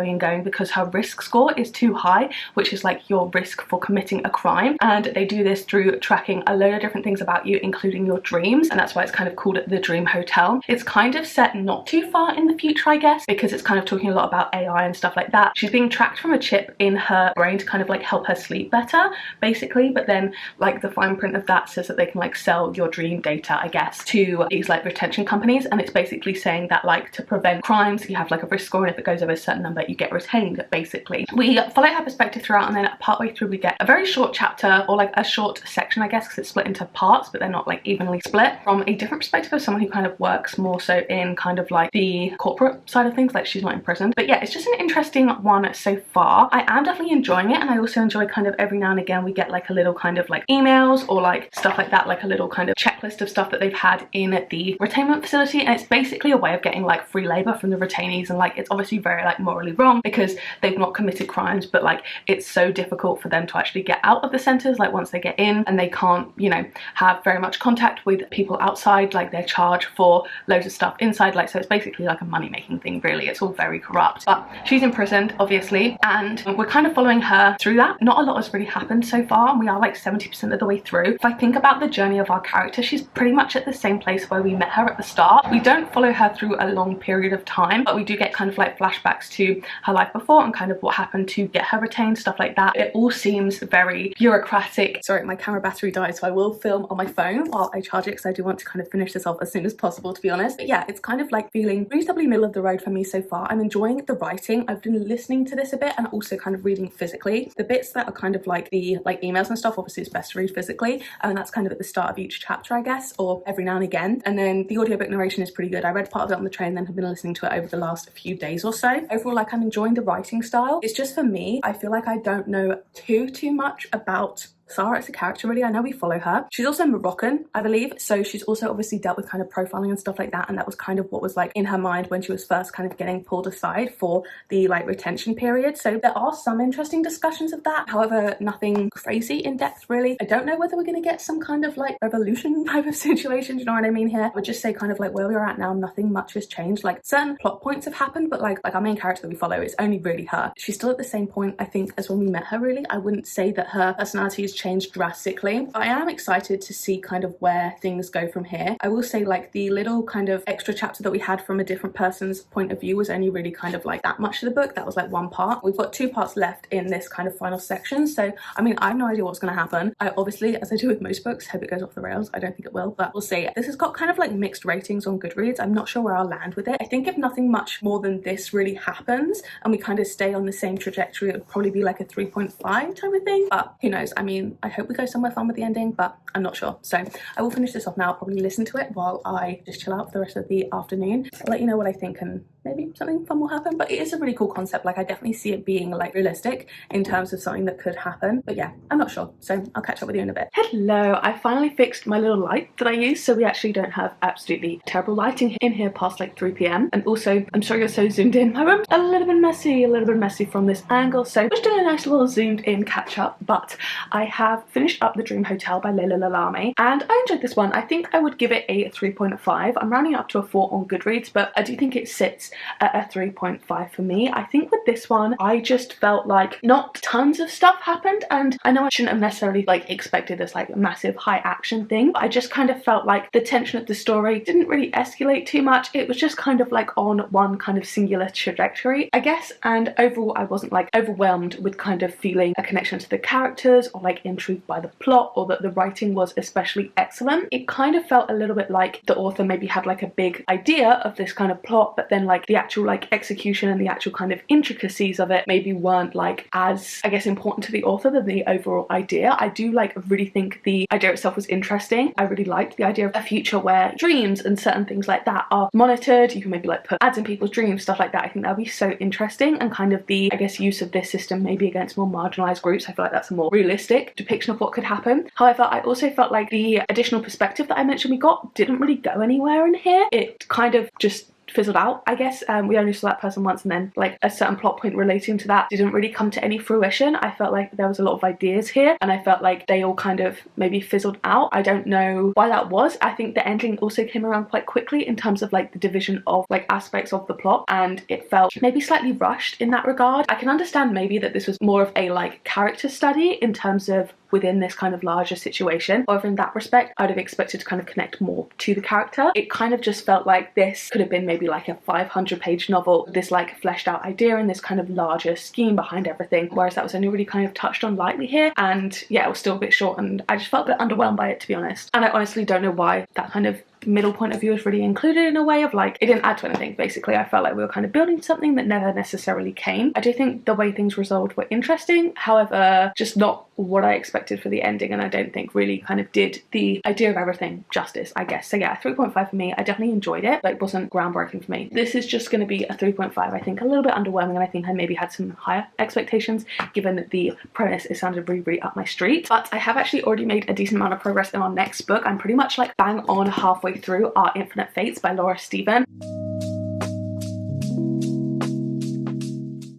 because her risk score is too high. which is like your risk for committing a crime, and they do this through tracking a load of different things about you, including your dreams, and that's why it's kind of called the Dream Hotel. It's kind of set not too far in the future, I guess, because it's kind of talking a lot about AI and stuff like that. She's being tracked from a chip in her brain to kind of like help her sleep better, basically, but then like the fine print of that says that they can like sell your dream data, I guess, to these like retention companies, and it's basically saying that like to prevent crimes you have like a risk score, and if it goes over a certain number you get retained, basically. We follow her perspective throughout, and then partway through we get a very short chapter, or like a short section, I guess, because it's split into parts but they're not like evenly split, from a different perspective of someone who kind of works more so in kind of like the corporate side of things, like she's not in prison. But yeah, it's just an interesting one so far. I am definitely enjoying it, and I also enjoy kind of every now and again we get like a little kind of like emails or like stuff like that, like a little kind of checklist of stuff that they've had in the retainment facility, and it's basically a way of getting like free labor from the retainees, and like it's obviously very like morally wrong because they've not committed crimes, but like it's so difficult for them to actually get out of the centers like once they get in, and they can't, you know, have very much contact with people outside, like they're charged for loads of stuff inside, like so it's basically like a money-making thing, really. It's all very corrupt. But she's imprisoned, obviously, and we're kind of following her through that. Not a lot has really happened so far, and we are like 70% of the way through. If I think about the journey of our character, she's pretty much at the same place where we met her at the start. We don't follow her through a long period of time, but we do get kind of like flashbacks to her life before and kind of what happened to get her retained, stuff like that. It all seems very bureaucratic. Sorry, my camera battery died, so I will film on my phone while I charge it, because I do want to kind of finish this off as soon as possible, to be honest. But yeah, it's kind of like feeling reasonably middle of the road for me so far. I'm enjoying the writing. I've been listening to this a bit and also kind of reading physically. The bits that are kind of like the like emails and stuff, obviously it's best to read physically, and that's kind of at the start of each chapter, I guess, or every now and again. And then the audiobook narration is pretty good. I read part of it on the train, then have been listening to it over the last few days or so. Overall, like, I'm enjoying the writing style. It's just, for me, I feel like I don't know too much about Sarah as a character, really. I know we follow her. She's also Moroccan, I believe, so she's also obviously dealt with kind of profiling and stuff like that, and that was kind of what was like in her mind when she was first kind of getting pulled aside for the like retention period. So there are some interesting discussions of that, however nothing crazy in depth, really. I don't know whether we're going to get some kind of like revolution type of situation, do you know what I mean here? I would just say kind of like where we are at now, nothing much has changed. Like certain plot points have happened, but like our main character that we follow, it's only really her. She's still at the same point, I think, as when we met her, really. I wouldn't say that her personality has changed drastically. But I am excited to see kind of where things go from here. I will say, like, the little kind of extra chapter that we had from a different person's point of view was only really kind of like that much of the book. That was like one part. We've got two parts left in this kind of final section, so I mean, I have no idea what's going to happen. I obviously, as I do with most books, hope it goes off the rails. I don't think it will, but we'll see. This has got kind of like mixed ratings on Goodreads. I'm not sure where I'll land with it. I think if nothing much more than this really happens and we kind of stay on the same trajectory, it would probably be like a 3.5 type of thing, but who knows. I mean, I hope we go somewhere fun with the ending, but I'm not sure. So I will finish this off now. I'll probably listen to it while I just chill out for the rest of the afternoon. I'll let you know what I think, and maybe something fun will happen. But it is a really cool concept. Like, I definitely see it being like realistic in terms of something that could happen, but yeah, I'm not sure. So I'll catch up with you in a bit. Hello, I finally fixed my little light that I use, so we actually don't have absolutely terrible lighting in here past like 3 p.m. and also, I'm sure you're so zoomed in, my room's a little bit messy from this angle, so just doing a nice little zoomed in catch up. But I have finished up The Dream Hotel by Leila Lalami, and I enjoyed this one. I think I would give it a 3.5. I'm rounding it up to a 4 on Goodreads, but I do think it sits at a 3.5 for me. I think with this one, I just felt like not tons of stuff happened, and I know I shouldn't have necessarily like expected this like massive high action thing, but I just kind of felt like the tension of the story didn't really escalate too much. It was just kind of like on one kind of singular trajectory, I guess, and overall I wasn't like overwhelmed with kind of feeling a connection to the characters or like intrigued by the plot, or that the writing was especially excellent. It kind of felt a little bit like the author maybe had like a big idea of this kind of plot, but then like the actual like execution and the actual kind of intricacies of it maybe weren't like as, I guess, important to the author than the overall idea. I do like really think the idea itself was interesting. I really liked the idea of a future where dreams and certain things like that are monitored. You can maybe like put ads in people's dreams, stuff like that. I think that would be so interesting, and kind of the, I guess, use of this system maybe against more marginalized groups. I feel like that's a more realistic depiction of what could happen. However, I also felt like the additional perspective that I mentioned we got didn't really go anywhere in here. It kind of just fizzled out, I guess. We only saw that person once, and then like a certain plot point relating to that didn't really come to any fruition. I felt like there was a lot of ideas here, and I felt like they all kind of maybe fizzled out. I don't know why that was. I think the ending also came around quite quickly in terms of like the division of like aspects of the plot, and it felt maybe slightly rushed in that regard. I can understand maybe that this was more of a like character study in terms of within this kind of larger situation. However, in that respect, I'd have expected to kind of connect more to the character. It kind of just felt like this could have been maybe like a 500-page novel, this like fleshed out idea and this kind of larger scheme behind everything, whereas that was only really kind of touched on lightly here. And yeah, it was still a bit short, and I just felt a bit underwhelmed by it, to be honest. And I honestly don't know why that kind of middle point of view is really included, in a way of like, it didn't add to anything. Basically, I felt like we were kind of building something that never necessarily came. I do think the way things resolved were interesting, however, just not what I expected for the ending, and I don't think really kind of did the idea of everything justice, I guess. So yeah, 3.5 for me. I definitely enjoyed it, but it wasn't groundbreaking for me. This is just going to be a 3.5. I think a little bit underwhelming, and I think I maybe had some higher expectations given that the premise, it sounded really, really up my street. But I have actually already made a decent amount of progress in our next book. I'm pretty much like bang on halfway through Our Infinite Fates by Laura Stephen.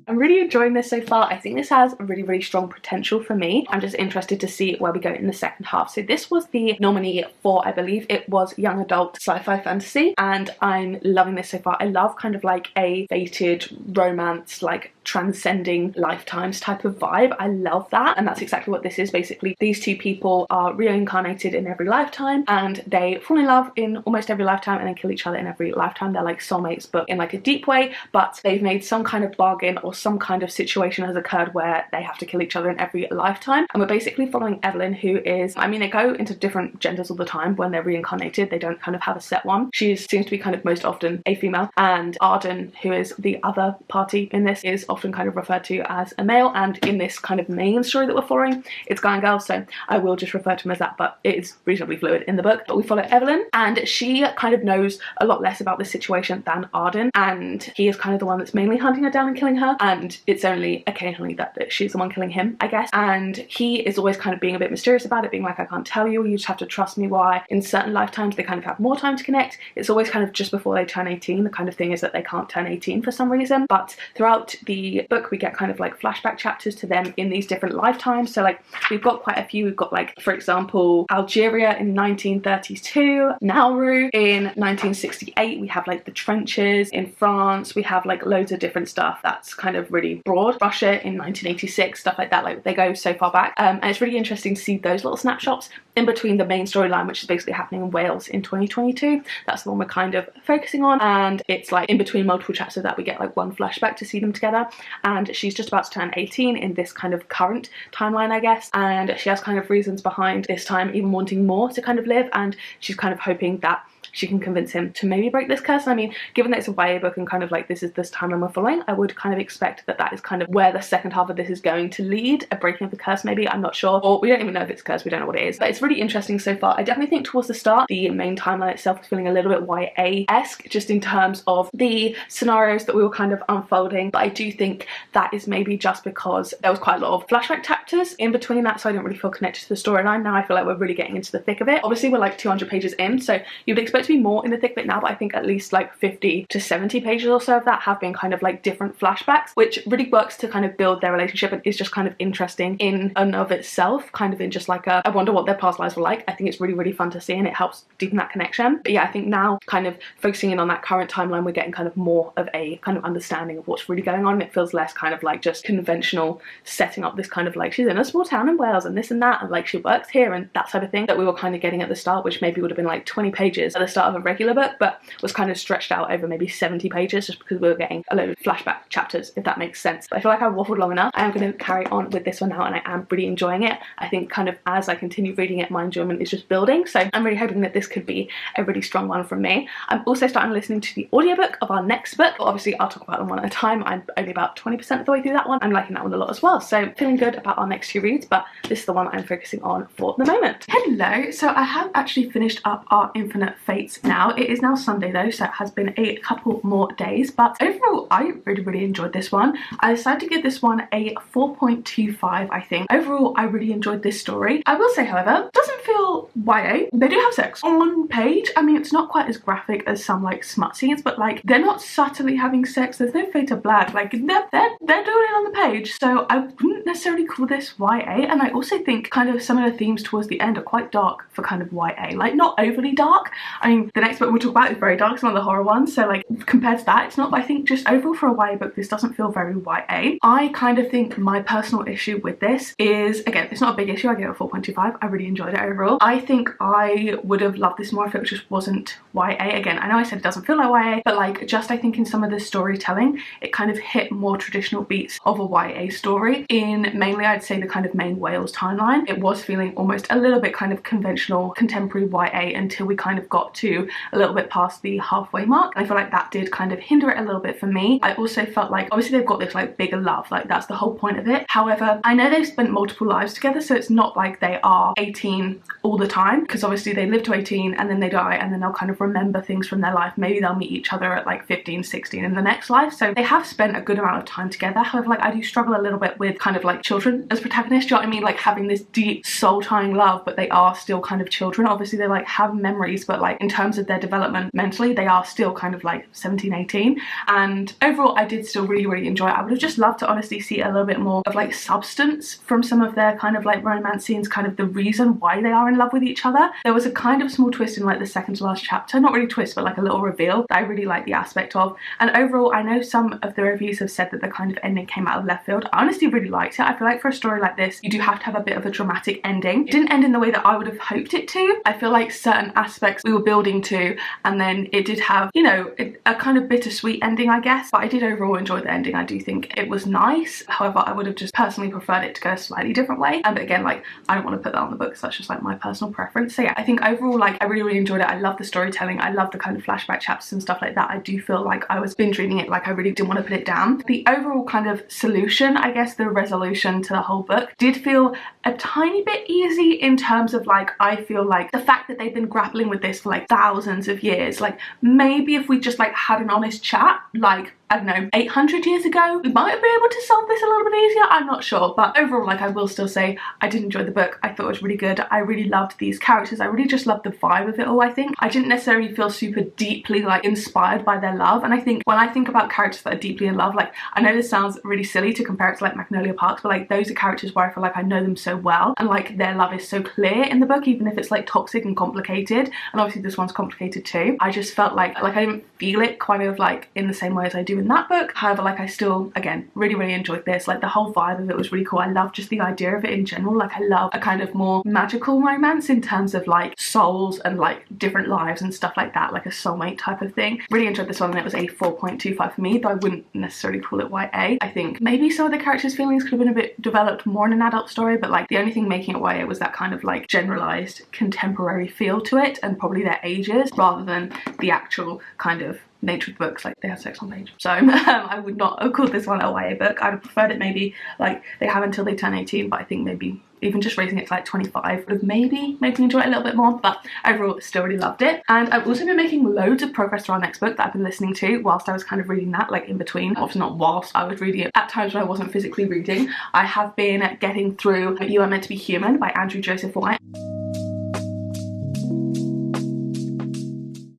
I'm really enjoying this so far. I think this has really, really strong potential for me. I'm just interested to see where we go in the second half. So this was the nominee for, I believe it was young adult sci-fi fantasy, and I'm loving this so far. I love kind of like a fated romance, like transcending lifetimes type of vibe. I love that, and that's exactly what this is. Basically, these two people are reincarnated in every lifetime, and they fall in love in almost every lifetime and then kill each other in every lifetime. They're like soulmates, but in like a deep way, but they've made some kind of bargain, or some kind of situation has occurred where they have to kill each other in every lifetime. And we're basically following Evelyn, who is, I mean, they go into different genders all the time when they're reincarnated. They don't kind of have a set one. She seems to be kind of most often a female, and Arden, who is the other party in this, is often kind of referred to as a male. And in this kind of main story that we're following, it's guy and girl, so I will just refer to him as that, but it is reasonably fluid in the book. But we follow Evelyn, and she kind of knows a lot less about this situation than Arden, and he is kind of the one that's mainly hunting her down and killing her, and it's only occasionally that she's the one killing him, I guess. And he is always kind of being a bit mysterious about it, being like, I can't tell you, you just have to trust me. Why in certain lifetimes they kind of have more time to connect. It's always kind of just before they turn 18. The kind of thing is that they can't turn 18 for some reason. But throughout the book we get kind of like flashback chapters to them in these different lifetimes. So like we've got quite a few. We've got like, for example, Algeria in 1932, Nauru in 1968. We have like the trenches in France. We have like loads of different stuff that's kind of really broad. Russia in 1986, stuff like that. Like they go so far back, and it's really interesting to see those little snapshots in between the main storyline, which is basically happening in Wales in 2022. That's the one we're kind of focusing on, and it's like in between multiple chapters that we get like one flashback to see them together. And she's just about to turn 18 in this kind of current timeline, I guess, and she has kind of reasons behind this time even wanting more to kind of live, and she's kind of hoping that she can convince him to maybe break this curse. And I mean, given that it's a YA book and kind of like this is this timeline we're following, I would kind of expect that that is kind of where the second half of this is going to lead, a breaking of the curse maybe. I'm not sure, or we don't even know if it's a curse, we don't know what it is, but it's really interesting so far. I definitely think towards the start the main timeline itself is feeling a little bit YA-esque, just in terms of the scenarios that we were kind of unfolding, but I do think that is maybe just because there was quite a lot of flashback chapters in between that, so I didn't really feel connected to the storyline. Now I feel like we're really getting into the thick of it. Obviously we're like 200 pages in, so you'd expect to be more in the thick of it now, but I think at least like 50 to 70 pages or so of that have been kind of like different flashbacks, which really works to kind of build their relationship and is just kind of interesting in and of itself, kind of in just like a, I wonder what their past lives were like. I think it's really, really fun to see, and it helps deepen that connection. But yeah, I think now kind of focusing in on that current timeline, we're getting kind of more of a kind of understanding of what's really going on. It feels less kind of like just conventional setting up this kind of like she's in a small town in Wales and this and that, and like she works here and that type of thing that we were kind of getting at the start, which maybe would have been like 20 pages at the start of a regular book, but was kind of stretched out over maybe 70 pages just because we were getting a load of flashback chapters, if that makes sense. But I feel like I've waffled long enough. I am going to carry on with this one now, and I am really enjoying it. I think kind of as I continue reading it, my enjoyment is just building, so I'm really hoping that this could be a really strong one from me. I'm also starting listening to the audiobook of our next book. Obviously I'll talk about them one at a time. I'm only about 20% of the way through that one. I'm liking that one a lot as well, so feeling good about our next few reads, but this is the one I'm focusing on for the moment. Hello, so I have actually finished up Our Infinite Fates dates now. It is now Sunday though, so it has been a couple more days, but overall I really enjoyed this one. I decided to give this one a 4.25, I think. Overall I really enjoyed this story. I will say, however, it doesn't feel YA. They do have sex on page. I mean, it's not quite as graphic as some like smut scenes, but like they're not subtly having sex. There's no fade to black. Like they're doing it on the page, so I wouldn't necessarily call this YA. And I also think kind of some of the themes towards the end are quite dark for kind of YA, like not overly dark. I mean, the next book we'll talk about is very dark. It's one of the horror ones, so like compared to that it's not, but I think just overall for a YA book this doesn't feel very YA. I kind of think my personal issue with this is, again, it's not a big issue. I gave it a 4.25. I really enjoyed it overall. I think I would have loved this more if it just wasn't YA. Again, I know I said it doesn't feel like YA, but like just I think in some of the storytelling it kind of hit more traditional beats of a YA story. In mainly I'd say the kind of main Wales timeline, it was feeling almost a little bit kind of conventional contemporary YA until we kind of got to a little bit past the halfway mark. I feel like that did kind of hinder it a little bit for me. I also felt like obviously they've got this like bigger love, like that's the whole point of it. However, I know they've spent multiple lives together, so it's not like they are 18 all the time, because obviously they live to 18 and then they die and then they'll kind of remember things from their life. Maybe they'll meet each other at like 15, 16 in the next life, so they have spent a good amount of time together. However, like I do struggle a little bit with kind of like children as protagonists, do you know what I mean? Like having this deep soul-tying love, but they are still kind of children. Obviously they like have memories, but like in terms of their development mentally they are still kind of like 17, 18. And overall I did still really enjoy it. I would have just loved to honestly see a little bit more of like substance from some of their kind of like romance scenes, kind of the reason why they are in love with each other. There was a kind of small twist in like the second to last chapter, not really twist but like a little reveal that I really like the aspect of. And overall I know some of the reviews have said that the kind of ending came out of left field. I honestly really liked it. I feel like for a story like this you do have to have a bit of a dramatic ending. It didn't end in the way that I would have hoped it to. I feel like certain aspects we were building to, and then it did have, you know, a kind of bittersweet ending I guess, but I did overall enjoy the ending. I do think it was nice. However, I would have just personally preferred it to go a slightly different way, but again, like I don't want to put that on the book, so that's just like my personal preference. So yeah, I think overall like I really enjoyed it. I love the storytelling, I love the kind of flashback chapters and stuff like that. I do feel like I was binge reading it, like I really didn't want to put it down. The overall kind of solution, I guess the resolution to the whole book did feel a tiny bit easy in terms of like I feel like the fact that they've been grappling with this for like thousands of years, like maybe if we just like had an honest chat like I don't know, 800 years ago, we might have been able to solve this a little bit easier. I'm not sure, but overall, like I will still say I did enjoy the book. I thought it was really good. I really loved these characters. I really just loved the vibe of it all. I think I didn't necessarily feel super deeply like inspired by their love, and I think when I think about characters that are deeply in love, like I know this sounds really silly to compare it to like Magnolia Parks, but like those are characters where I feel like I know them so well and like their love is so clear in the book, even if it's like toxic and complicated, and obviously this one's complicated too. I just felt like I didn't feel it kind of like in the same way as I do in that book. However, like I still again really enjoyed this. Like the whole vibe of it was really cool. I love just the idea of it in general. Like I love a kind of more magical romance in terms of like souls and like different lives and stuff like that, like a soulmate type of thing. Really enjoyed this one, and it was a 4.25 for me, though I wouldn't necessarily call it YA. I think maybe some of the characters' feelings could have been a bit developed more in an adult story, but like the only thing making it YA was that kind of like generalized contemporary feel to it and probably their ages rather than the actual kind of nature of the books, like they have sex on page. So I would not have called this one a YA book. I'd have preferred it maybe like they have until they turn 18, but I think maybe even just raising it to like 25 would have maybe made me enjoy it a little bit more. But overall still really loved it. And I've also been making loads of progress to our next book that I've been listening to whilst I was kind of reading that, like in between, obviously not whilst I was reading it, at times when I wasn't physically reading. I have been getting through You Are Meant to Be Human by Andrew Joseph White.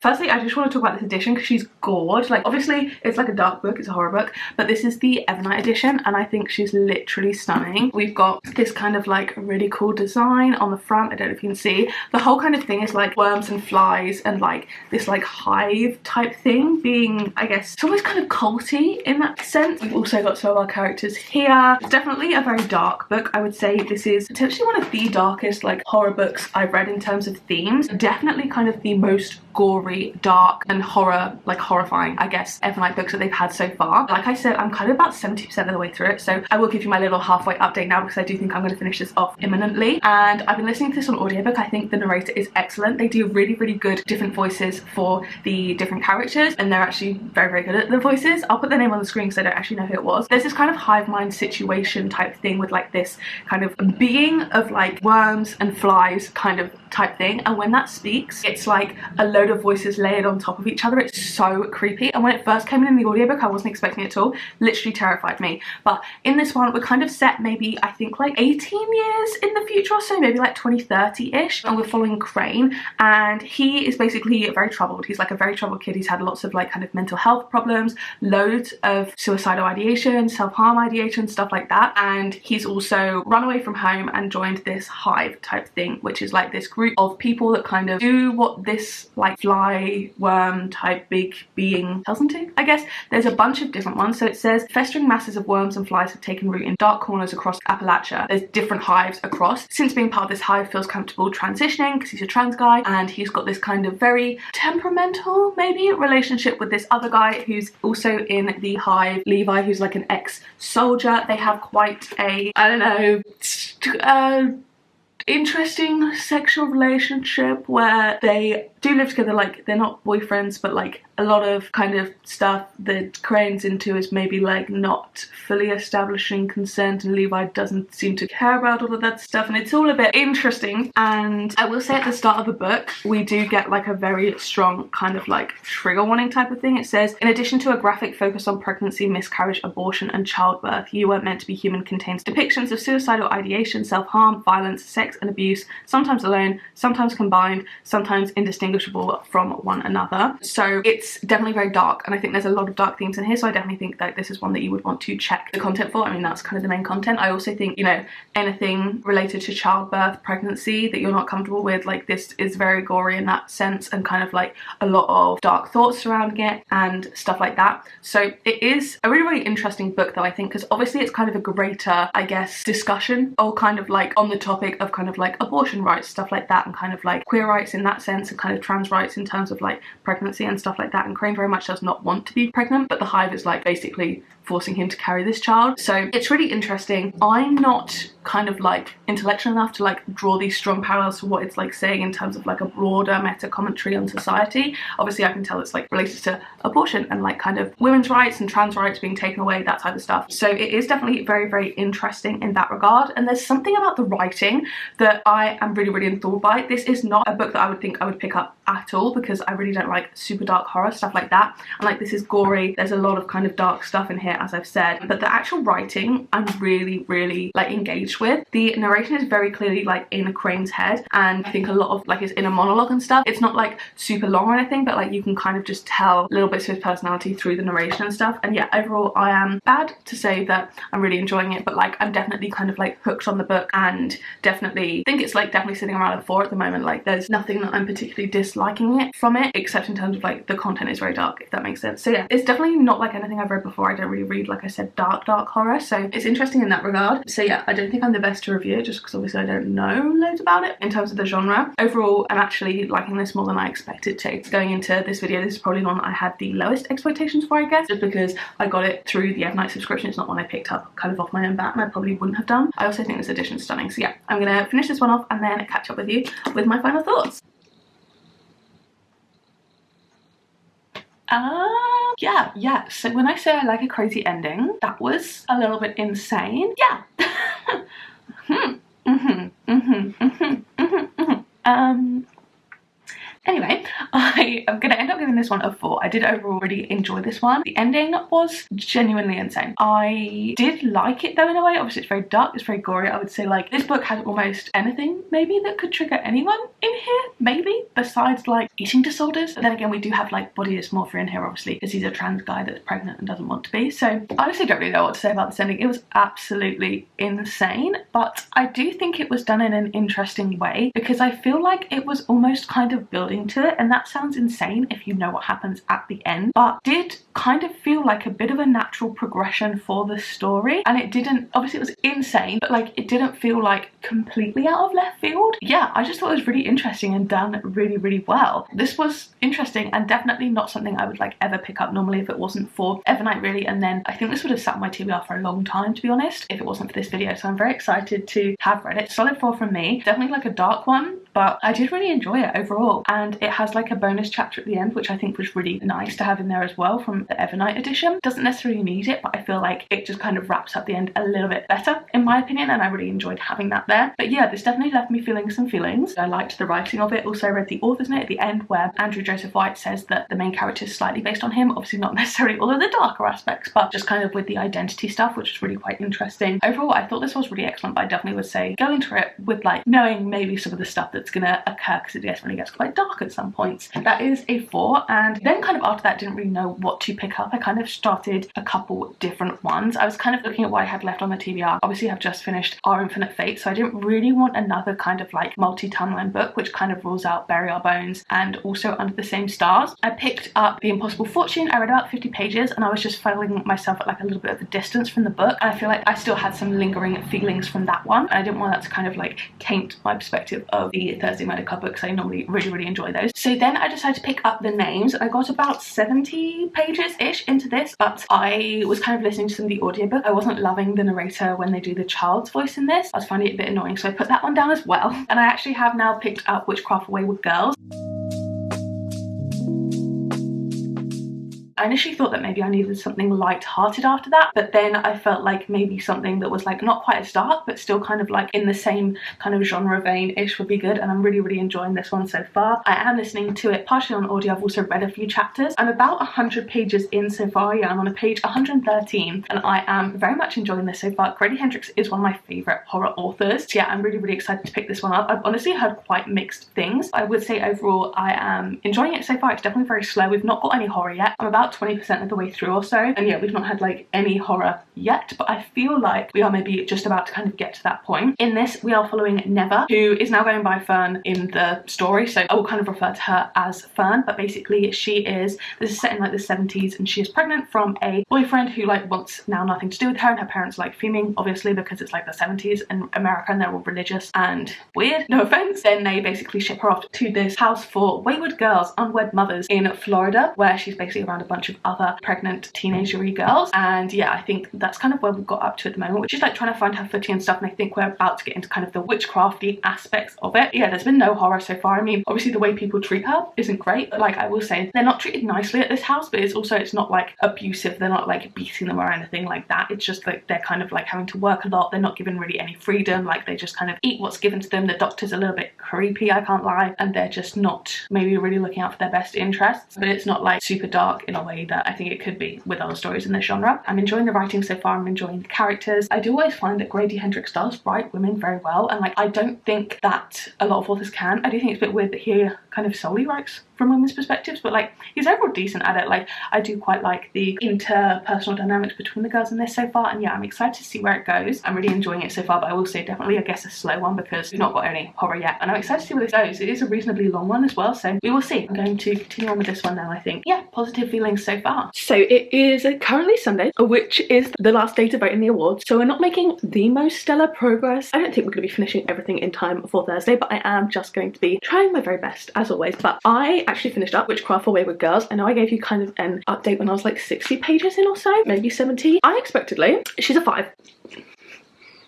Firstly, I just want to talk about this edition because she's gorgeous. Like obviously it's like a dark book, it's a horror book, but this is the Evernight edition and I think she's literally stunning. We've got this kind of like really cool design on the front. I don't know if you can see. The whole kind of thing is like worms and flies and like this like hive type thing being, I guess, it's always kind of culty in that sense. We've also got some of our characters here. It's definitely a very dark book. I would say this is potentially one of the darkest like horror books I've read in terms of themes. Definitely kind of the most gory gory, dark and horrifying, I guess, Evernight books that they've had so far. Like I said, I'm kind of about 70% of the way through it, so I will give you my little halfway update now because I do think I'm going to finish this off imminently. And I've been listening to this on audiobook. I think the narrator is excellent. They do really, really good different voices for the different characters, and they're actually very, very good at the voices. I'll put their name on the screen because I don't actually know who it was. There's this kind of hive mind situation type thing with like this kind of being of like worms and flies kind of type thing, and when that speaks, it's like a load of voices layered on top of each other. It's so creepy, and when it first came in the audiobook I wasn't expecting it at all. Literally terrified me. But in this one we're kind of set maybe I think like 18 years in the future or so, maybe like 2030-ish, and we're following Crane, and he is basically very troubled. He's like a very troubled kid. He's had lots of like kind of mental health problems, loads of suicidal ideation, self-harm ideation, stuff like that, and he's also run away from home and joined this hive type thing, which is like this group of people that kind of do what this like fly worm type big being tells them to, I guess. There's a bunch of different ones. So it says festering masses of worms and flies have taken root in dark corners across Appalachia. There's different hives across. Since being part of this hive, feels comfortable transitioning because he's a trans guy, and he's got this kind of very temperamental maybe relationship with this other guy who's also in the hive, Levi, who's like an ex-soldier. They have quite a, I don't know, interesting sexual relationship where they do live together. Like, they're not boyfriends, but like a lot of kind of stuff that Crane's into is maybe like not fully establishing consent, and Levi doesn't seem to care about all of that stuff, and it's all a bit interesting. And I will say at the start of the book we do get like a very strong kind of like trigger warning type of thing. It says, in addition to a graphic focus on pregnancy, miscarriage, abortion and childbirth, You Weren't Meant to Be Human contains depictions of suicidal ideation, self-harm, violence, sex and abuse, sometimes alone, sometimes combined, sometimes indistinguishable from one another. So it's definitely very dark, and I think there's a lot of dark themes in here, so I definitely think that this is one that you would want to check the content for. I mean, that's kind of the main content. I also think, you know, anything related to childbirth, pregnancy that you're not comfortable with, like, this is very gory in that sense, and kind of like a lot of dark thoughts surrounding it and stuff like that. So it is a really, really interesting book though, I think, because obviously it's kind of a greater, I guess, discussion, or kind of like on the topic of kind of like abortion rights, stuff like that, and kind of like queer rights in that sense, and kind of trans rights in terms of like pregnancy and stuff like that. And Crane very much does not want to be pregnant, but the hive is like basically forcing him to carry this child. So it's really interesting. I'm not kind of like intellectual enough to like draw these strong parallels to what it's like saying in terms of like a broader meta commentary on society. Obviously I can tell it's like related to abortion and like kind of women's rights and trans rights being taken away, that type of stuff. So it is definitely very, very interesting in that regard. And there's something about the writing that I am really, really enthralled by. This is not a book that I would think I would pick up at all, because I really don't like super dark horror, stuff like that. And like, this is gory, there's a lot of kind of dark stuff in here, as I've said, but the actual writing I'm really, really like engaged with. The narration is very clearly like in Crane's head, and I think a lot of like his inner monologue and stuff. It's not like super long or anything, but like you can kind of just tell little bits of his personality through the narration and stuff. And yeah, overall I am bad to say that I'm really enjoying it, but like I'm definitely kind of like hooked on the book, and definitely think it's like definitely sitting around a 4 at the moment. Like, there's nothing that I'm particularly disliking it from it, except in terms of like the content is very dark, if that makes sense. So yeah, it's definitely not like anything I've read before. I don't really read, like I said, dark horror, so it's interesting in that regard. So yeah, I don't think I'm the best to review it, just because obviously I don't know loads about it in terms of the genre. Overall, I'm actually liking this more than I expected to. Going into this video, this is probably one I had the lowest expectations for, I guess, just because I got it through the Evernight subscription. It's not one I picked up kind of off my own bat, and I probably wouldn't have done. I also think this edition is stunning. So yeah, I'm gonna finish this one off and then catch up with you with my final thoughts. Yeah, so when I say I like a crazy ending, that was a little bit insane. Yeah. Anyway, I am going to end up giving this one a 4. I did overall really enjoy this one. The ending was genuinely insane. I did like it though in a way. Obviously it's very dark, it's very gory. I would say like this book has almost anything maybe that could trigger anyone in here, maybe, besides like eating disorders. But then again, we do have like body dysmorphia in here, obviously, because he's a trans guy that's pregnant and doesn't want to be. So I honestly don't really know what to say about this ending. It was absolutely insane, but I do think it was done in an interesting way, because I feel like it was almost kind of building to it, and that sounds insane if you know know what happens at the end, but did kind of feel like a bit of a natural progression for the story. And it didn't, obviously it was insane, but like it didn't feel like completely out of left field. Yeah, I just thought it was really interesting and done really, really well. This was interesting and definitely not something I would like ever pick up normally if it wasn't for Evernight, really. And then I think this would have sat on my TBR for a long time, to be honest, if it wasn't for this video. So I'm very excited to have read it. Solid 4 from me. Definitely like a dark one, but I did really enjoy it overall. And it has like a bonus chapter at the end, which I think was really nice to have in there as well from the Evernight edition. Doesn't necessarily need it, but I feel like it just kind of wraps up the end a little bit better in my opinion, and I really enjoyed having that there. But yeah, this definitely left me feeling some feelings. I liked the writing of it. Also read the author's note at the end where Andrew Joseph White says that the main character is slightly based on him. Obviously not necessarily all of the darker aspects, but just kind of with the identity stuff, which is really quite interesting. Overall, I thought this was really excellent, but I definitely would say go into it with like knowing maybe some of the stuff that's gonna occur, because it definitely gets quite dark at some points. That is a 4. And then kind of after that, didn't really know what to pick up. I kind of started a couple different ones. I was kind of looking at what I had left on the TBR. Obviously I've just finished Our Infinite Fate, so I didn't really want another kind of like multi-timeline book, which kind of rules out Bury Our Bones and also Under the Same Stars. I picked up The Impossible Fortune. I read about 50 pages and I was just feeling myself at like a little bit of a distance from the book, and I feel like I still had some lingering feelings from that one, and I didn't want that to kind of like taint my perspective of the Thursday Murder Club books. I normally really enjoy those. So then I decided to pick up The Names. I got about 70 pages ish into this, but I was kind of listening to some of the audiobook. I wasn't loving the narrator when they do the child's voice in this. I was finding it a bit annoying, so I put that one down as well. And I actually have now picked up Witchcraft for Wayward Girls. I initially thought that maybe I needed something light-hearted after that, but then I felt like maybe something that was like not quite as dark, but still kind of like in the same kind of genre vein-ish would be good, and I'm really enjoying this one so far. I am listening to it partially on audio. I've also read a few chapters. I'm about 100 pages in so far. Yeah, I'm on a page 113, and I am very much enjoying this so far. Grady Hendrix is one of my favourite horror authors, so yeah, I'm really excited to pick this one up. I've honestly heard quite mixed things. I would say overall I am enjoying it so far. It's definitely very slow. We've not got any horror yet. I'm about 20% of the way through or so, and yeah, we've not had like any horror yet, but I feel like we are maybe just about to kind of get to that point. In this, we are following Never, who is now going by Fern in the story, so I will kind of refer to her as Fern, but basically this is set in like the 70s, and she is pregnant from a boyfriend who like wants now nothing to do with her, and her parents like fuming, obviously, because it's like the 70s in America and they're all religious and weird, no offense. Then they basically ship her off to this house for wayward girls, unwed mothers in Florida, where she's basically around a bunch of other pregnant teenager-y girls. And yeah, I think that's kind of where we've got up to at the moment, which is like trying to find her footing and stuff, and I think we're about to get into kind of the witchcrafty aspects of it. Yeah, there's been no horror so far. I mean, obviously the way people treat her isn't great, but like I will say they're not treated nicely at this house, but it's not like abusive. They're not like beating them or anything like that. It's just like they're kind of like having to work a lot. They're not given really any freedom. Like they just kind of eat what's given to them. The doctor's a little bit creepy, I can't lie, and they're just not maybe really looking out for their best interests, but it's not like super dark in a way that I think it could be with other stories in this genre. I'm enjoying the writing so far. I'm enjoying the characters. I do always find that Grady Hendrix does write women very well, and like I don't think that a lot of authors can. I do think it's a bit weird that he kind of solely writes from women's perspectives, but like he's overall decent at it. Like I do quite like the interpersonal dynamics between the girls in this so far, and yeah, I'm excited to see where it goes. I'm really enjoying it so far, but I will say definitely I guess a slow one because we've not got any horror yet, and I'm excited to see where this goes. It is a reasonably long one as well, so we will see. I'm going to continue on with this one now, I think. Yeah, positive feelings so far. So it is currently Sunday, which is the last day to vote in the awards, so we're not making the most stellar progress. I don't think we're going to be finishing everything in time for Thursday, but I am just going to be trying my very best as always. But I actually finished up Witchcraft for Wayward Girls. I know I gave you kind of an update when I was like 60 pages in or so, maybe 70. Unexpectedly, she's a 5.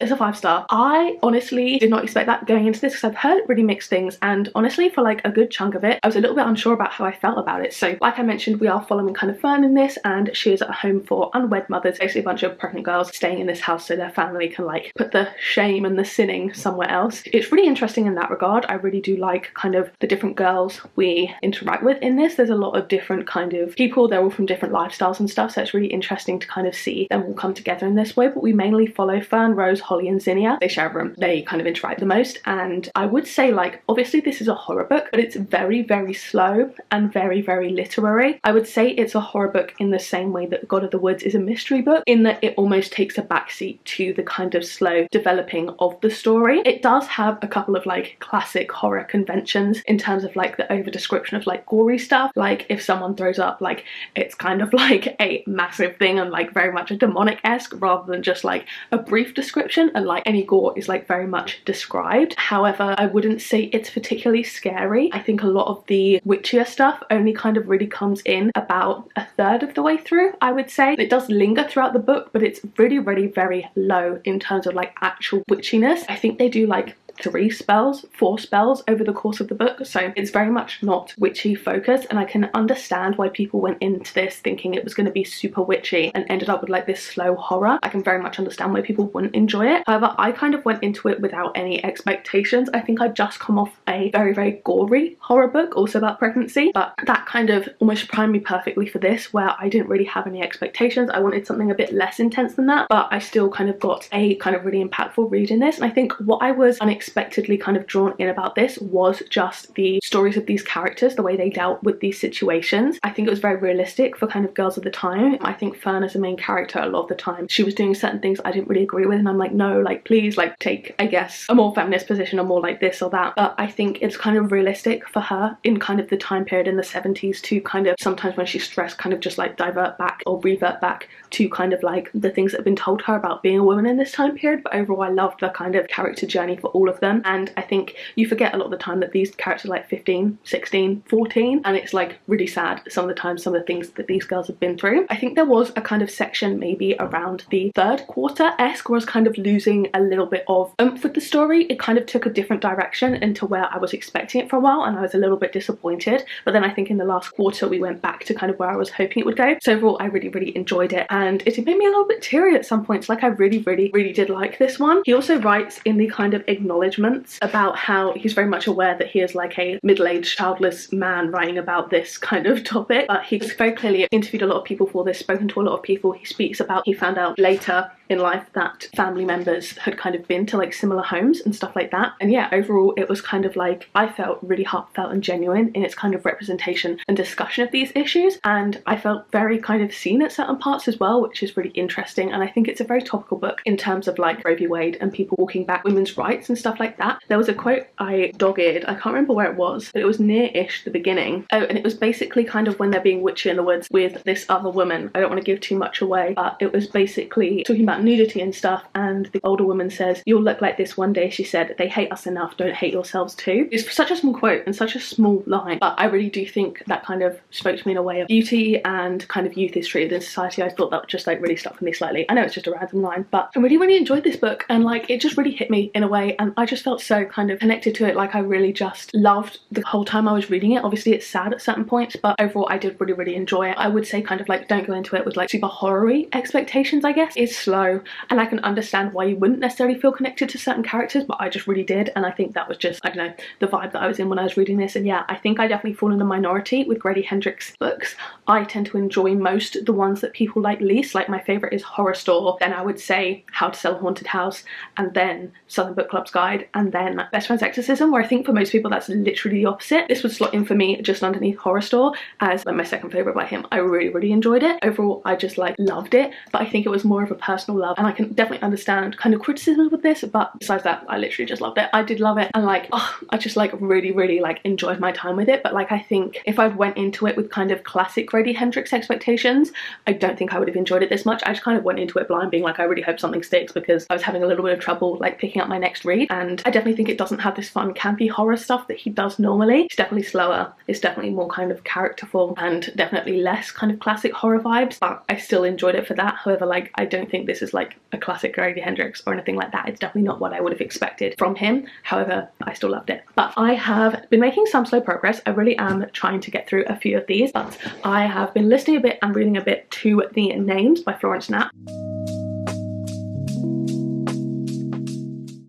It's a 5-star. I honestly did not expect that going into this because I've heard really mixed things, and honestly for like a good chunk of it I was a little bit unsure about how I felt about it. So like I mentioned, we are following kind of Fern in this, and she is at a home for unwed mothers, basically a bunch of pregnant girls staying in this house so their family can like put the shame and the sinning somewhere else. It's really interesting in that regard. I really do like kind of the different girls we interact with in this. There's a lot of different kind of people, they're all from different lifestyles and stuff, so it's really interesting to kind of see them all come together in this way. But we mainly follow Fern, Rose, Holly and Zinnia. They share a room. They kind of interact the most. And I would say, like, obviously this is a horror book, but it's very, very slow and very, very literary. I would say it's a horror book in the same way that God of the Woods is a mystery book, in that it almost takes a backseat to the kind of slow developing of the story. It does have a couple of like classic horror conventions in terms of like the over description of like gory stuff. Like if someone throws up, like it's kind of like a massive thing and like very much a demonic-esque rather than just like a brief description, and like any gore is like very much described. However, I wouldn't say it's particularly scary. I think a lot of the witchier stuff only kind of really comes in about a third of the way through, I would say. It does linger throughout the book, but it's really, really very low in terms of like actual witchiness. I think they do like 4 spells over the course of the book, so it's very much not witchy focused, and I can understand why people went into this thinking it was going to be super witchy and ended up with like this slow horror. I can very much understand why people wouldn't enjoy it. However, I kind of went into it without any expectations. I think I'd just come off a very, very gory horror book, also about pregnancy, but that kind of almost primed me perfectly for this, where I didn't really have any expectations. I wanted something a bit less intense than that, but I still kind of got a kind of really impactful read in this. And I think what I was unexpectedly kind of drawn in about this was just the stories of these characters, the way they dealt with these situations. I think it was very realistic for kind of girls of the time. I think Fern as a main character, a lot of the time she was doing certain things I didn't really agree with, and I'm like, no, like please like take, I guess, a more feminist position or more like this or that. But I think it's kind of realistic for her in kind of the time period in the 70s to kind of sometimes when she's stressed kind of just like divert back or revert back to kind of like the things that have been told her about being a woman in this time period. But overall I loved the kind of character journey for all of them, and I think you forget a lot of the time that these characters are like 15, 16, 14, and it's like really sad some of the time, some of the things that these girls have been through. I think there was a kind of section maybe around the third quarter-esque where I was kind of losing a little bit of oomph with the story. It kind of took a different direction into where I was expecting it for a while, and I was a little bit disappointed. But then I think in the last quarter we went back to kind of where I was hoping it would go. So overall I really, really enjoyed it, and it made me a little bit teary at some points. Like I really, really, really did like this one. He also writes in the kind of acknowledgements about how he's very much aware that he is like a middle-aged childless man writing about this kind of topic, but he's very clearly interviewed a lot of people for this, spoken to a lot of people. He speaks about, he found out later in life that family members had kind of been to like similar homes and stuff like that. And yeah, overall it was kind of like, I felt really heartfelt and genuine in its kind of representation and discussion of these issues, and I felt very kind of seen at certain parts as well, which is really interesting. And I think it's a very topical book in terms of like Roe v. Wade and people walking back women's rights and stuff like that. There was a quote I dogged, I can't remember where it was, but it was near-ish the beginning. Oh, and it was basically kind of when they're being witchy in the woods with this other woman. I don't want to give too much away, but it was basically talking about nudity and stuff, and the older woman says, "You'll look like this one day," she said. "They hate us enough, don't hate yourselves too." It's such a small quote and such a small line, but I really do think that kind of spoke to me in a way of beauty and kind of youth is treated in society. I thought that just like really stuck with me slightly. I know it's just a random line, but I really, really enjoyed this book, and like it just really hit me in a way, and I just felt so kind of connected to it. Like I really just loved the whole time I was reading it. Obviously it's sad at certain points, but overall I did really, really enjoy it. I would say kind of like don't go into it with like super horror-y expectations, I guess. It's slow, and I can understand why you wouldn't necessarily feel connected to certain characters, but I just really did, and I think that was just, I don't know, the vibe that I was in when I was reading this. And yeah, I think I definitely fall in the minority with Grady Hendrix books. I tend to enjoy most the ones that people like least. Like my favourite is Horror Store, then I would say How to Sell a Haunted House, and then Southern Book Club's Guide, and then Best Friend's Exorcism, where I think for most people that's literally the opposite. This would slot in for me just underneath Horror Store as like my second favourite by him. I really, really enjoyed it. Overall I just like loved it, but I think it was more of a personal love, and I can definitely understand kind of criticisms with this, but besides that I literally just loved it. I did love it, and like I just like really, really like enjoyed my time with it. But like I think if I went into it with kind of classic Grady Hendrix expectations, I don't think I would have enjoyed it this much. I just kind of went into it blind being like, I really hope something sticks, because I was having a little bit of trouble like picking up my next read, and I definitely think it doesn't have this fun campy horror stuff that he does normally. It's definitely slower, it's definitely more kind of characterful, and definitely less kind of classic horror vibes, but I still enjoyed it for that. However, like I don't think this is like a classic Grady Hendrix or anything like that. It's definitely not what I would have expected from him. However, I still loved it. But I have been making some slow progress. I really am trying to get through a few of these, but I have been listening a bit and reading a bit to The Names by Florence Knapp.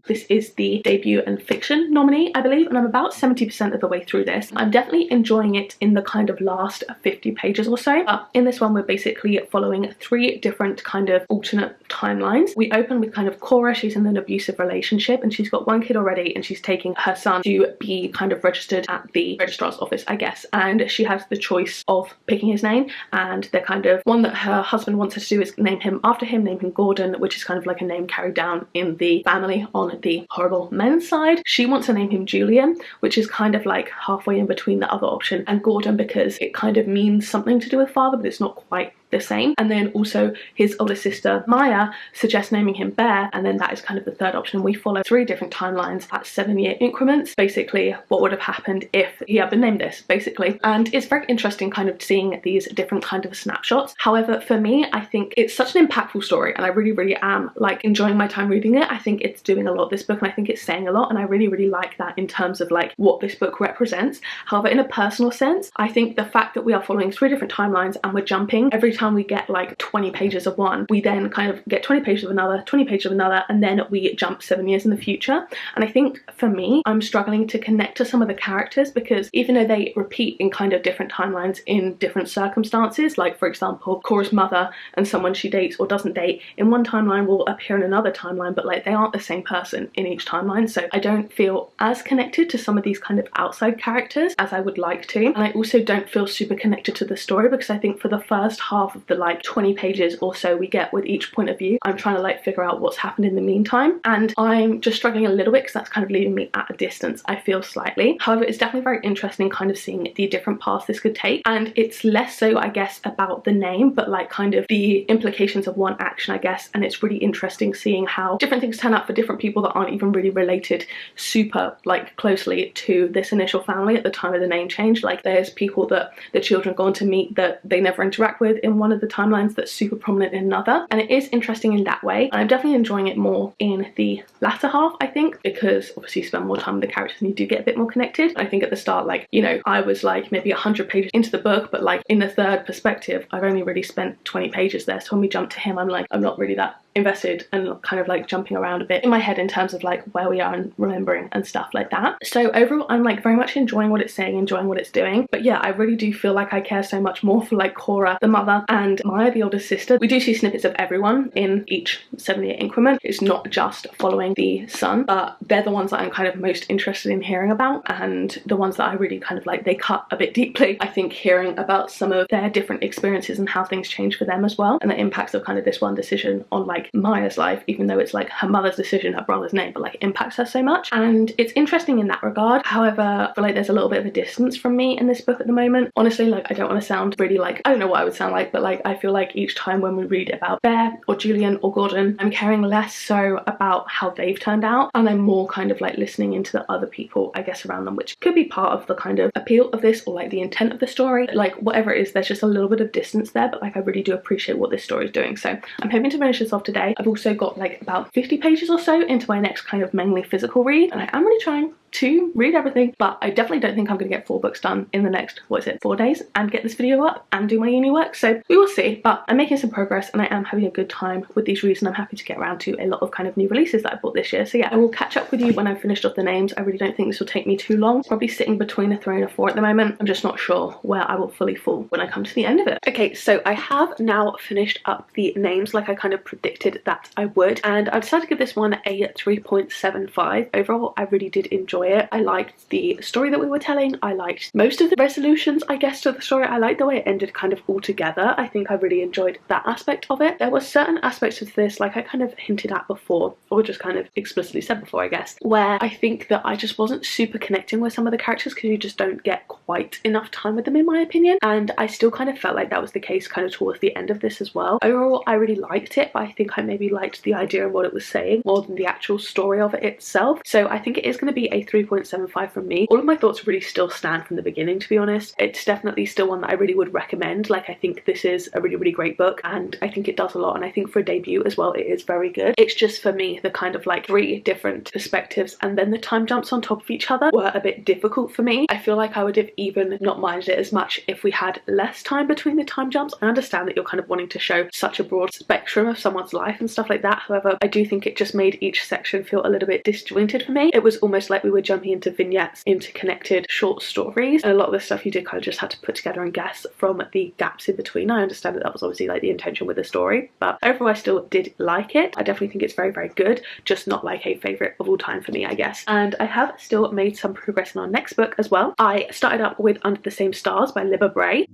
This is the debut and fiction nominee, I believe, and I'm about 70% of the way through this. I'm definitely enjoying it in the kind of last 50 pages or so. In this one, we're basically following 3 different kind of alternate timelines. We open with kind of Cora. She's in an abusive relationship and she's got 1 kid already, and she's taking her son to be kind of registered at the registrar's office, I guess, and she has the choice of picking his name, and they're kind of, one that her husband wants her to do is name him after him, name him Gordon, which is kind of like a name carried down in the family on the horrible men's side. She wants to name him Julian, which is kind of like halfway in between the other option and Gordon, because it kind of means something to do with father, but it's not quite the same. And then also his older sister Maya suggests naming him Bear, and then that is kind of the third option. We follow 3 different timelines at 7-year increments, basically what would have happened if he had been named this, basically. And it's very interesting kind of seeing these different kind of snapshots. However, for me, I think it's such an impactful story, and I really am like enjoying my time reading it. I think it's doing a lot, this book, and I think it's saying a lot, and I really like that in terms of like what this book represents. However, in a personal sense, I think the fact that we are following 3 different timelines and we're jumping every time we get like 20 pages of one, we then kind of get 20 pages of another, 20 pages of another, and then we jump 7 years in the future. And I think for me, I'm struggling to connect to some of the characters, because even though they repeat in kind of different timelines in different circumstances, like for example Cora's mother and someone she dates or doesn't date in one timeline will appear in another timeline, but like they aren't the same person in each timeline, so I don't feel as connected to some of these kind of outside characters as I would like to. And I also don't feel super connected to the story, because I think for the first half of the like 20 pages or so we get with each point of view, I'm trying to like figure out what's happened in the meantime, and I'm just struggling a little bit because that's kind of leaving me at a distance, I feel, slightly. However, it's definitely very interesting kind of seeing the different paths this could take, and it's less so I guess about the name, but like kind of the implications of one action, I guess. And it's really interesting seeing how different things turn out for different people that aren't even really related super like closely to this initial family at the time of the name change. Like there's people that the children go on to meet that they never interact with in one of the timelines that's super prominent in another, and it is interesting in that way. And I'm definitely enjoying it more in the latter half, I think, because obviously you spend more time with the characters and you do get a bit more connected. I think at the start, like, you know, I was like maybe 100 pages into the book, but like in the third perspective I've only really spent 20 pages there, so when we jump to him I'm like, I'm not really that invested and kind of like jumping around a bit in my head in terms of like where we are and remembering and stuff like that. So overall I'm like very much enjoying what it's saying, enjoying what it's doing. But yeah, I really do feel like I care so much more for like Cora the mother and Maya the older sister. We do see snippets of everyone in each 7-year increment. It's not just following the son, but they're the ones that I'm kind of most interested in hearing about, and the ones that I really kind of like, they cut a bit deeply. I think hearing about some of their different experiences and how things change for them as well, and the impacts of kind of this one decision on like Maya's life, even though it's like her mother's decision, her brother's name, but like it impacts her so much. And it's interesting in that regard. However, I feel like there's a little bit of a distance from me in this book at the moment. Honestly, like I don't want to sound really like, I don't know what I would sound like, but like I feel like each time when we read about Bear or Julian or Gordon, I'm caring less so about how they've turned out, and I'm more kind of like listening into the other people, I guess, around them, which could be part of the kind of appeal of this or like the intent of the story. Like whatever it is, there's just a little bit of distance there, but like I really do appreciate what this story is doing. So I'm hoping to finish this off today. I've also got like about 50 pages or so into my next kind of mainly physical read, and I am really trying to read everything, but I definitely don't think I'm going to get 4 books done in the next, what is it, 4 days, and get this video up and do my uni work. So we will see, but I'm making some progress and I am having a good time with these reads, and I'm happy to get around to a lot of kind of new releases that I bought this year. So yeah, I will catch up with you when I've finished off the names. I really don't think this will take me too long. Probably sitting between a 3 and a 4 at the moment. I'm just not sure where I will fully fall when I come to the end of it. Okay, so I have now finished up the names like I kind of predicted that I would, and I decided to give this one a 3.75. Overall, I really did enjoy it. I liked the story that we were telling. I liked most of the resolutions, I guess, to the story. I liked the way it ended kind of all together. I think I really enjoyed that aspect of it. There were certain aspects of this, like I kind of hinted at before, or just kind of explicitly said before, I guess, where I think that I just wasn't super connecting with some of the characters because you just don't get quite enough time with them, in my opinion. And I still kind of felt like that was the case kind of towards the end of this as well. Overall, I really liked it, but I think I maybe liked the idea of what it was saying more than the actual story of it itself. So I think it is going to be a 3.75 from me. All of my thoughts really still stand from the beginning, to be honest. It's definitely still one that I really would recommend. Like, I think this is a really great book, and I think it does a lot, and I think for a debut as well it is very good. It's just, for me, the kind of like 3 different perspectives and then the time jumps on top of each other were a bit difficult for me. I feel like I would have even not minded it as much if we had less time between the time jumps. I understand that you're kind of wanting to show such a broad spectrum of someone's life and stuff like that. However, I do think it just made each section feel a little bit disjointed for me. It was almost like we were jumping into vignettes, interconnected short stories, and a lot of the stuff you did kind of just had to put together and guess from the gaps in between. I understand that that was obviously like the intention with the story, but overall I still did like it. I definitely think it's very good, just not like a favourite of all time for me, I guess. And I have still made some progress in our next book as well. I started up with Under the Same Stars by Libba Bray.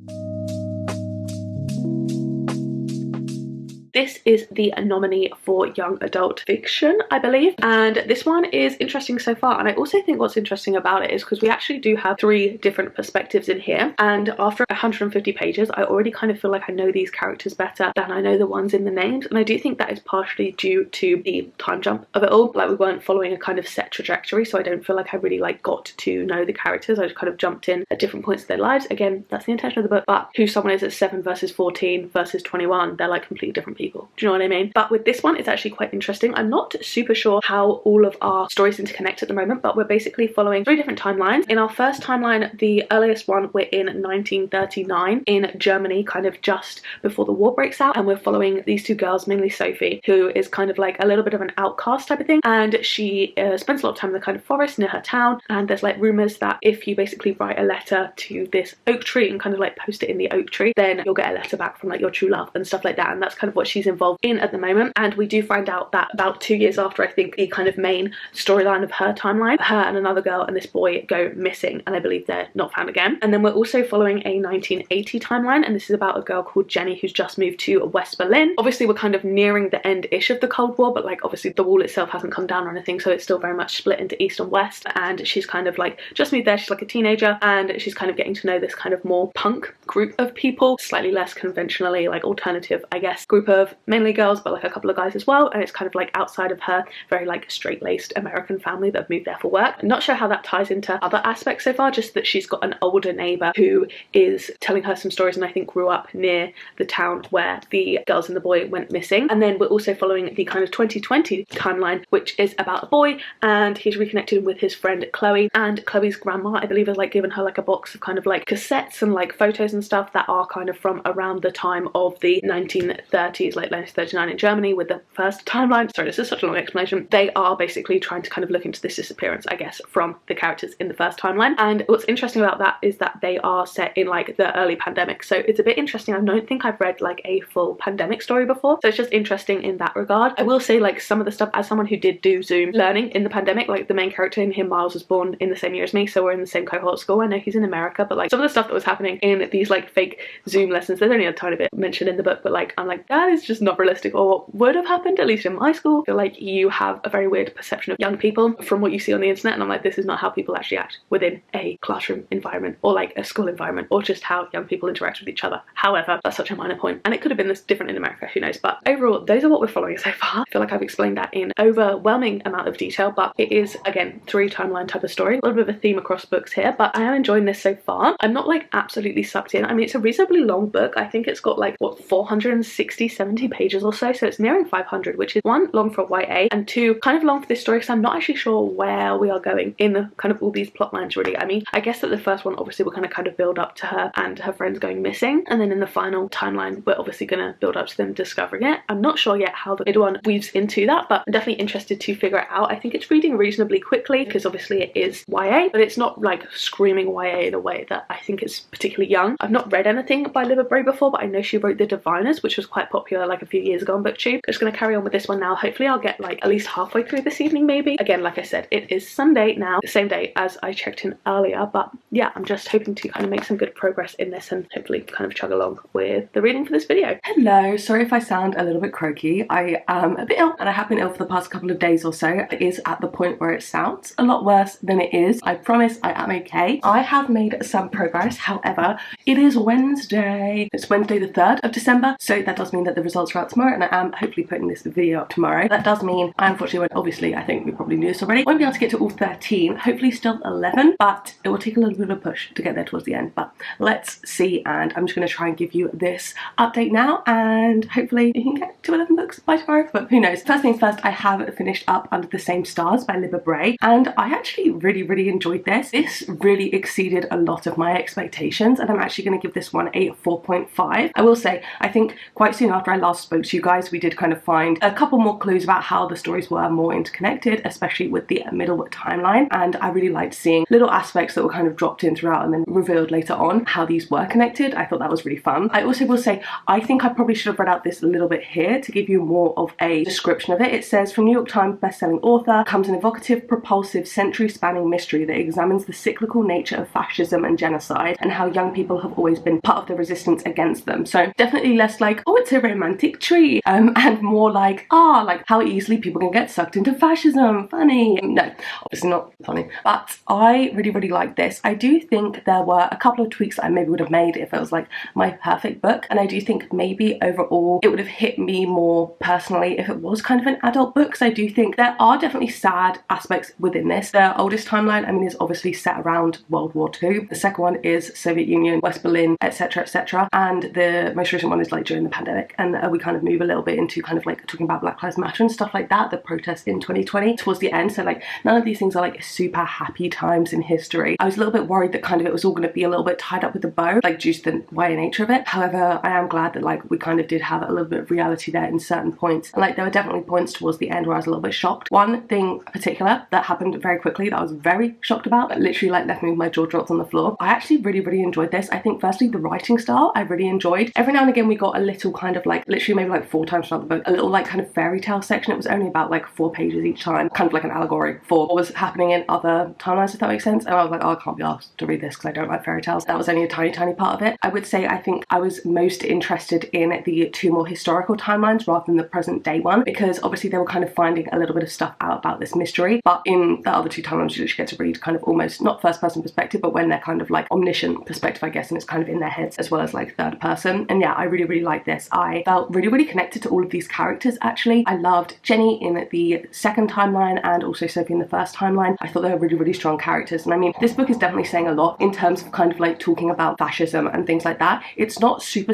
This is the nominee for young adult fiction, I believe, and this one is interesting so far. And I also think what's interesting about it is because we actually do have 3 different perspectives in here, and after 150 pages I already kind of feel like I know these characters better than I know the ones in the names, and I do think that is partially due to the time jump of it all. Like, we weren't following a kind of set trajectory, so I don't feel like I really like got to know the characters. I just kind of jumped in at different points of their lives. Again, that's the intention of the book, but who someone is at 7 versus 14 versus 21, they're like completely different people. Do you know what I mean? But with this one, it's actually quite interesting. I'm not super sure how all of our stories interconnect at the moment, but we're basically following 3 different timelines. In our first timeline, the earliest one, we're in 1939 in Germany, kind of just before the war breaks out, and we're following these 2 girls, mainly Sophie, who is kind of like a little bit of an outcast type of thing, and she spends a lot of time in the kind of forest near her town, and there's like rumours that if you basically write a letter to this oak tree and kind of like post it in the oak tree, then you'll get a letter back from like your true love and stuff like that, and that's kind of what she's involved in at the moment. And we do find out that about 2 years after, I think, the kind of main storyline of her timeline, her and another girl and this boy go missing, and I believe they're not found again. And then we're also following a 1980 timeline, and this is about a girl called Jenny who's just moved to West Berlin. Obviously we're kind of nearing the end-ish of the Cold War, but like obviously the wall itself hasn't come down or anything, so it's still very much split into East and West, and she's kind of like just moved there. She's like a teenager, and she's kind of getting to know this kind of more punk group of people, slightly less conventionally like alternative, I guess, group of mainly girls but like a couple of guys as well, and it's kind of like outside of her very like straight-laced American family that have moved there for work. I'm not sure how that ties into other aspects so far, just that she's got an older neighbour who is telling her some stories and I think grew up near the town where the girls and the boy went missing. And then we're also following the kind of 2020 timeline, which is about a boy, and he's reconnected with his friend Chloe, and Chloe's grandma, I believe, has like given her like a box of kind of like cassettes and like photos and stuff that are kind of from around the time of the 1930s, like 1939 in Germany with the first timeline. Sorry, this is such a long explanation. They are basically trying to kind of look into this disappearance, I guess, from the characters in the first timeline. And what's interesting about that is that they are set in like the early pandemic, so it's a bit interesting. I don't think I've read like a full pandemic story before, so it's just interesting in that regard. I will say, like, some of the stuff, as someone who did do Zoom learning in the pandemic, like the main character in him, Miles, was born in the same year as me, so we're in the same cohort of school. I know he's in America, but like some of the stuff that was happening in these like fake Zoom lessons, there's only a tiny bit mentioned in the book, but like I'm like, that is just not realistic, or what would have happened, at least in my school. I feel like you have a very weird perception of young people from what you see on the internet, and I'm like, this is not how people actually act within a classroom environment or like a school environment, or just how young people interact with each other. However, that's such a minor point, and it could have been this different in America, who knows. But overall, those are what we're following so far. I feel like I've explained that in overwhelming amount of detail, but it is, again, 3 timeline type of story. A little bit of a theme across books here, but I am enjoying this so far. I'm not like absolutely sucked in. I mean, it's a reasonably long book. I think it's got like, what, 470 pages or so, so it's nearing 500, which is 1, long for a YA, and 2, kind of long for this story because I'm not actually sure where we are going in the kind of all these plot lines, really. I mean, I guess that the first one, obviously, we're going to kind of build up to her and her friends going missing, and then in the final timeline, we're obviously going to build up to them discovering it. I'm not sure yet how the middle one weaves into that, but I'm definitely interested to figure it out. I think it's reading reasonably quickly because obviously it is YA, but it's not like screaming YA in a way that I think it's particularly young. I've not read anything by Libba Bray before, but I know she wrote The Diviners, which was quite popular like a few years ago on BookTube. I'm just going to carry on with this one now. Hopefully I'll get like at least halfway through this evening, maybe. Again, like I said, it is Sunday now, the same day as I checked in earlier, but yeah, I'm just hoping to kind of make some good progress in this and hopefully kind of chug along with the reading for this video. Hello, sorry if I sound a little bit croaky. I am a bit ill, and I have been ill for the past couple of days or so. It is at the point where it sounds a lot worse than it is. I promise I am okay. I have made some progress, however, it is Wednesday. It's Wednesday the 3rd of December, so that does mean that the results are out tomorrow, and I am hopefully putting this video up tomorrow. That does mean I unfortunately won't, obviously, I think we probably knew this already, won't be able to get to all 13, hopefully still 11, but it will take a little bit of a push to get there towards the end, but let's see. And I'm just going to try and give you this update now, and hopefully you can get to 11 books by tomorrow, but who knows. First things first, I have finished up Under the Same Stars by Libba Bray, and I actually really enjoyed this. This really exceeded a lot of my expectations, and I'm actually going to give this one a 4.5. I will say, I think quite soon after I last spoke to you guys, we did kind of find a couple more clues about how the stories were more interconnected, especially with the middle timeline, and I really liked seeing little aspects that were kind of dropped in throughout and then revealed later on how these were connected. I thought that was really fun. I also will say, I think I probably should have read out this a little bit here to give you more of a description of it. It says, from New York Times bestselling author comes an evocative, propulsive, century-spanning mystery that examines the cyclical nature of fascism and genocide and how young people have always been part of the resistance against them. So definitely less like, oh, it's a romantic tree, and more like, like how easily people can get sucked into fascism. Funny. No, obviously not funny, but I really liked this. I do think there were a couple of tweaks that I maybe would have made if it was like my perfect book, and I do think maybe overall it would have hit me more personally if it was kind of an adult book, because I do think there are definitely sad aspects within this. The oldest timeline, I mean, is obviously set around World War II. The second one is Soviet Union, West Berlin, etc, and the most recent one is like during the pandemic, and we kind of move a little bit into kind of like talking about Black Lives Matter and stuff like that, the protests in 2020 towards the end. So like none of these things are like super happy times in history. I was a little bit worried that kind of it was all going to be a little bit tied up with a bow, like due to the YA nature of it. However, I am glad that like we kind of did have a little bit of reality there in certain points, and like there were definitely points towards the end where I was a little bit shocked. One thing in particular that happened very quickly that I was very shocked about, that literally like left me with my jaw dropped on the floor. I actually really enjoyed this. I think firstly the writing style I really enjoyed. Every now and again we got a little kind of like, literally maybe like 4 times throughout the book, a little like kind of fairy tale section. It was only about like 4 pages each time, kind of like an allegory for what was happening in other timelines, if that makes sense. And I was like, oh, I can't be asked to read this because I don't like fairy tales. That was only a tiny part of it. I would say I think I was most interested in the 2 more historical timelines rather than the present day one, because obviously they were kind of finding a little bit of stuff out about this mystery, but in the other 2 timelines you literally get to read kind of almost not first person perspective, but when they're kind of like omniscient perspective, I guess, and it's kind of in their heads as well as like third person. And yeah, I really liked this. I felt really connected to all of these characters actually. I loved Jenny in the second timeline and also Sophie in the first timeline. I thought they were really strong characters, and I mean this book is definitely saying a lot in terms of kind of like talking about fascism and things like that. It's not super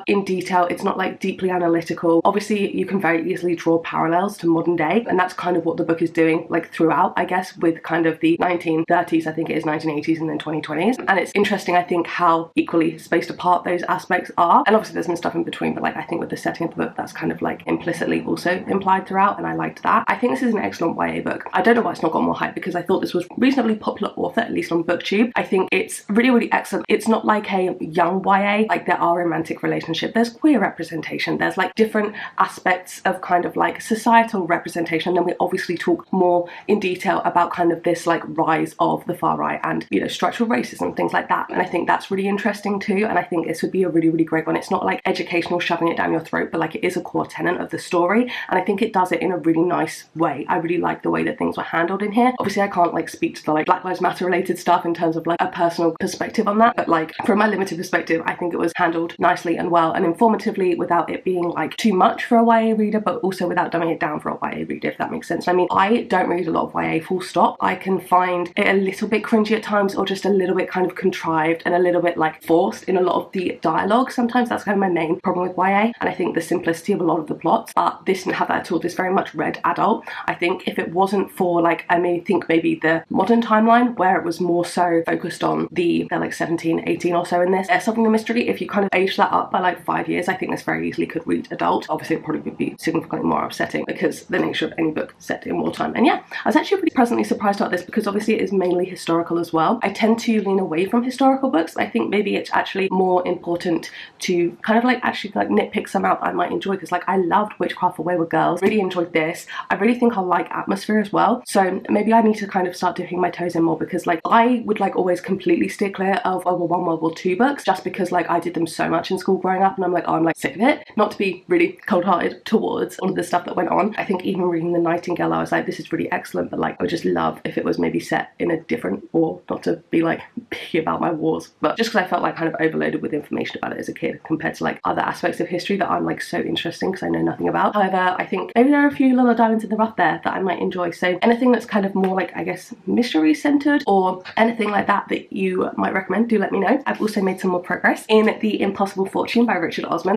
in detail, it's not like deeply analytical. Obviously you can very easily draw parallels to modern day, and that's kind of what the book is doing like throughout, I guess, with kind of the 1930s, I think it is 1980s, and then 2020s. And it's interesting, I think, how equally spaced apart those aspects are, and obviously there's some stuff in between, but like I think with the setting of the book that's kind of like implicitly also implied throughout, and I liked that. I think this is an excellent YA book. I don't know why it's not got more hype, because I thought this was reasonably popular author, at least on booktube. I think it's really excellent. It's not like a young YA, like there are romantic relationships, there's queer representation, there's like different aspects of kind of like societal representation, and then we obviously talk more in detail about kind of this like rise of the far right and, you know, structural racism, things like that. And I think that's really interesting too, and I think this would be a really great one. It's not like educational shoving it down your throat, but like it is a core tenet of the story, and I think it does it in a really nice way. I really like the way that things were handled in here. Obviously I can't like speak to the like Black Lives Matter related stuff in terms of like a personal perspective on that, but like from my limited perspective, I think it was handled nicely and well and informatively without it being like too much for a YA reader, but also without dumbing it down for a YA reader, if that makes sense. I mean, I don't read a lot of YA full stop. I can find it a little bit cringy at times, or just a little bit kind of contrived and a little bit like forced in a lot of the dialogue. Sometimes that's kind of my main problem with YA, and I think the simplicity of a lot of the plots, but this didn't have that at all. This very much read adult. I think if it wasn't for like, I may think maybe the modern timeline where it was more so focused on they're like 17, 18 or so in this, solving the mystery, if you kind of age that up by like 5 years, I think this very easily could read adult. Obviously it probably would be significantly more upsetting because the nature of any book set in wartime. And yeah, I was actually really pleasantly surprised about this, because obviously it is mainly historical as well. I tend to lean away from historical books. I think maybe it's actually more important to kind of like actually like nitpick some out I might enjoy, because like I loved Witchcraft for Wayward Girls, really enjoyed this. I really think I like atmosphere as well, so maybe I need to kind of start dipping my toes in more, because like I would like always completely steer clear of World War I, World War II books, just because like I did them so much in school growing up, and I'm like, oh, I'm like sick of it. Not to be really cold-hearted towards all of the stuff that went on. I think even reading The Nightingale, I was like, this is really excellent, but like I would just love if it was maybe set in a different war, not to be like picky about my wars, but just because I felt like kind of overloaded with information about it as a kid compared to like other aspects of history that that I'm like so interesting because I know nothing about. However, I think maybe there are a few little diamonds in the rough there that I might enjoy. So anything that's kind of more like, I guess, mystery centered or anything like that that you might recommend, do let me know. I've also made some more progress in The Impossible Fortune by Richard Osman.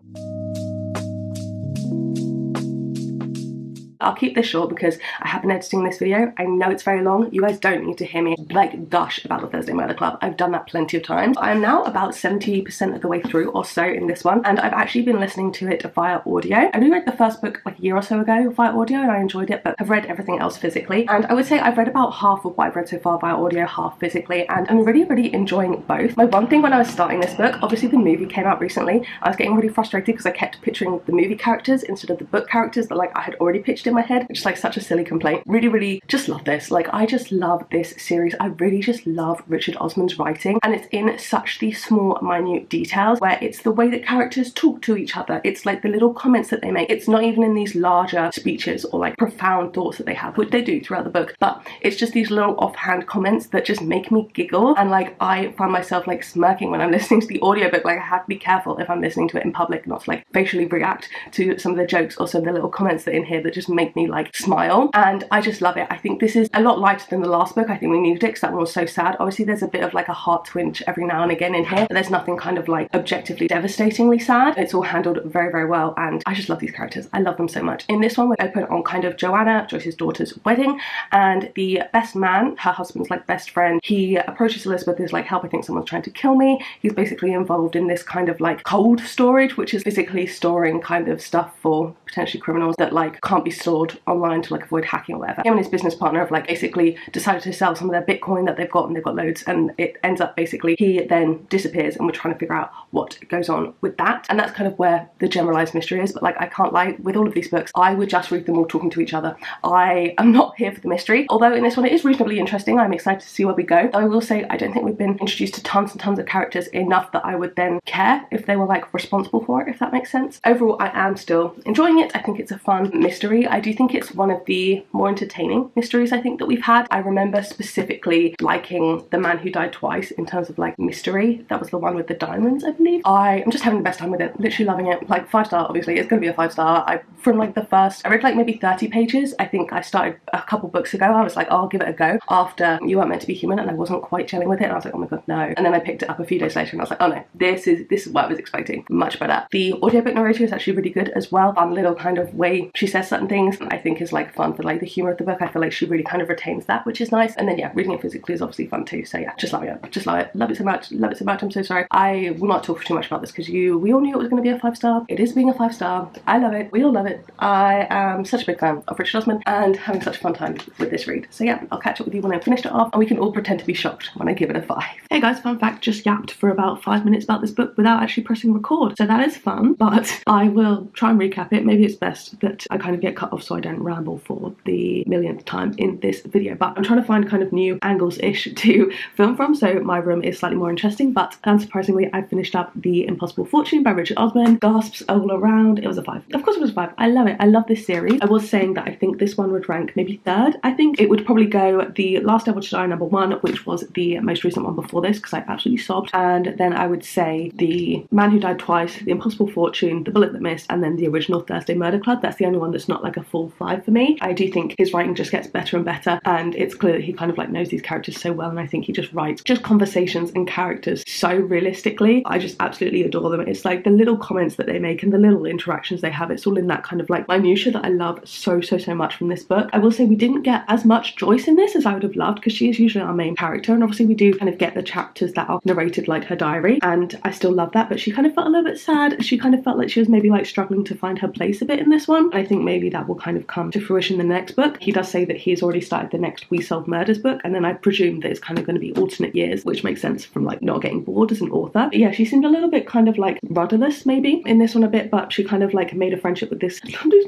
I'll keep this short because I have been editing this video. I know it's very long. You guys don't need to hear me like gush about the Thursday Murder Club. I've done that plenty of times. I'm now about 70% of the way through or so in this one, and I've actually been listening to it via audio. I only read the first book like a year or so ago via audio and I enjoyed it, but I've read everything else physically. And I would say I've read about half of what I've read so far via audio, half physically, and I'm really enjoying both. My one thing when I was starting this book, obviously the movie came out recently, I was getting really frustrated because I kept picturing the movie characters instead of the book characters that like I had already pictured in my head, which is like such a silly complaint. Really just love this. Like I just love this series. I really just love Richard Osman's writing, and it's in such these small minute details where it's the way that characters talk to each other. It's like the little comments that they make. It's not even in these larger speeches or like profound thoughts that they have, which they do throughout the book, but it's just these little offhand comments that just make me giggle, and like I find myself like smirking when I'm listening to the audiobook. Like I have to be careful if I'm listening to it in public not to like facially react to some of the jokes or some of the little comments that are in here that just make me like smile, and I just love it. I think this is a lot lighter than the last book. I think we needed it because that one was so sad. Obviously there's a bit of like a heart twinge every now and again in here, but there's nothing kind of like objectively devastatingly sad. It's all handled very well, and I just love these characters. I love them so much. In this one we're open on kind of Joanna, Joyce's daughter's wedding, and the best man, her husband's like best friend, he approaches Elizabeth as like, help, I think someone's trying to kill me. He's basically involved in this kind of like cold storage, which is physically storing kind of stuff for potentially criminals that like can't be stored online to like avoid hacking or whatever. Him and his business partner have like basically decided to sell some of their Bitcoin that they've got, and they've got loads, and it ends up basically he then disappears, and we're trying to figure out what goes on with that. And that's kind of where the generalized mystery is. But like I can't lie, with all of these books I would just read them all talking to each other. I am not here for the mystery, although in this one it is reasonably interesting. I'm excited to see where we go. I will say I don't think we've been introduced to tons and tons of characters enough that I would then care if they were like responsible for it, if that makes sense. Overall I am still enjoying it. I think it's a fun mystery. I do think it's one of the more entertaining mysteries I think that we've had. I remember specifically liking The Man Who Died Twice in terms of like mystery. That was the one with the diamonds, I believe. I am just having the best time with it, literally loving it. Like 5-star, obviously it's gonna be a 5-star. From like the first, I read like maybe 30 pages. I think I started a couple books ago. I was like, oh, I'll give it a go after You Weren't Meant to Be Human, and I wasn't quite gelling with it, and I was like, oh my god, no. And then I picked it up a few days later and I was like, oh no, this is what I was expecting. Much better. The audiobook narrator is actually really good as well. Fun little kind of way she says certain things I think is like fun for like the humor of the book. I feel like she really kind of retains that, which is nice. And then yeah, reading it physically is obviously fun too. So yeah, just love it. Just love it. Love it so much. Love it so much. I'm so sorry. I will not talk too much about this because we all knew it was going to be a 5-star. It is being a 5-star. I love it. We all love it. I am such a big fan of Richard Osman and having such a fun time with this read. So yeah, I'll catch up with you when I've finished it off, and we can all pretend to be shocked when I give it a 5. Hey guys, fun fact, just yapped for about 5 minutes about this book without actually pressing record. So that is fun, but I will try and recap it. Maybe it's best that I kind of get cut off so I don't ramble for the millionth time in this video. But I'm trying to find kind of new angles-ish to film from, so my room is slightly more interesting. But unsurprisingly, I finished up The Impossible Fortune by Richard Osman. Gasps all around. It was a 5. Of course it was a 5. I love it. I love this series. I was saying that I think this one would rank maybe 3rd. I think it would probably go The Last Devil to Die #1, which was the most recent one before this because I absolutely sobbed. And then I would say The Man Who Died Twice, The Impossible Fortune, The Bullet That Missed, and then the original Thursday Murder Club. That's the only one that's not like a full 5 for me. I do think his writing just gets better and better, and it's clear that he kind of like knows these characters so well, and I think he just writes just conversations and characters so realistically. I just absolutely adore them. It's like the little comments that they make and the little interactions they have, it's all in that kind of like minutia that I love so much from this book. I will say we didn't get as much Joyce in this as I would have loved because she is usually our main character, and obviously we do kind of get the chapters that are narrated like her diary, and I still love that, but she kind of felt a little bit sad. She kind of felt like she was maybe like struggling to find her place a bit in this one. I think maybe that will kind of come to fruition in the next book. He does say that he's already started the next We Solve Murders book, and then I presume that it's kind of going to be alternate years, which makes sense from like not getting bored as an author. But yeah, she seemed a little bit kind of like rudderless maybe in this one a bit, but she kind of like made a friendship with this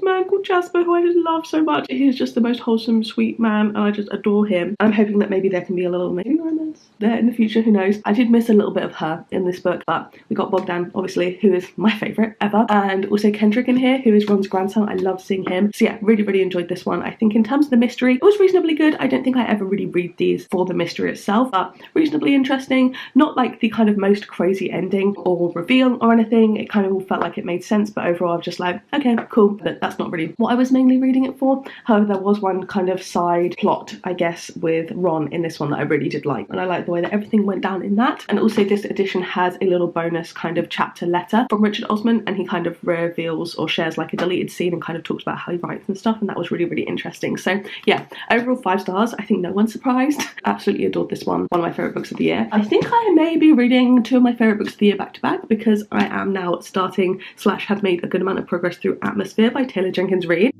man called Jasper, who I just love so much. He's just the most wholesome, sweet man, and I just adore him. I'm hoping that maybe there can be a little maybe romance. there in the future, who knows. I did miss a little bit of her in this book, but we got Bogdan, obviously, who is my favourite ever, and also Kendrick in here, who is Ron's grandson. I love seeing him. So yeah, really enjoyed this one. I think in terms of the mystery, it was reasonably good. I don't think I ever really read these for the mystery itself, but reasonably interesting. Not like the kind of most crazy ending or reveal or anything. It kind of all felt like it made sense, but overall I was just like, okay, cool, but that's not really what I was mainly reading it for. However, there was one kind of side plot, I guess, with Ron in this one that I really did like, and I like the way that everything went down in that. And also this edition has a little bonus kind of chapter letter from Richard Osman, and he kind of reveals or shares like a deleted scene and kind of talks about how he writes and stuff, and that was really interesting. So yeah, overall 5 stars. I think no one's surprised. Absolutely adored this one. One of my favourite books of the year. I think I may be reading 2 of my favourite books of the year back to back, because I am now starting / have made a good amount of progress through Atmosphere by Taylor Jenkins Reid.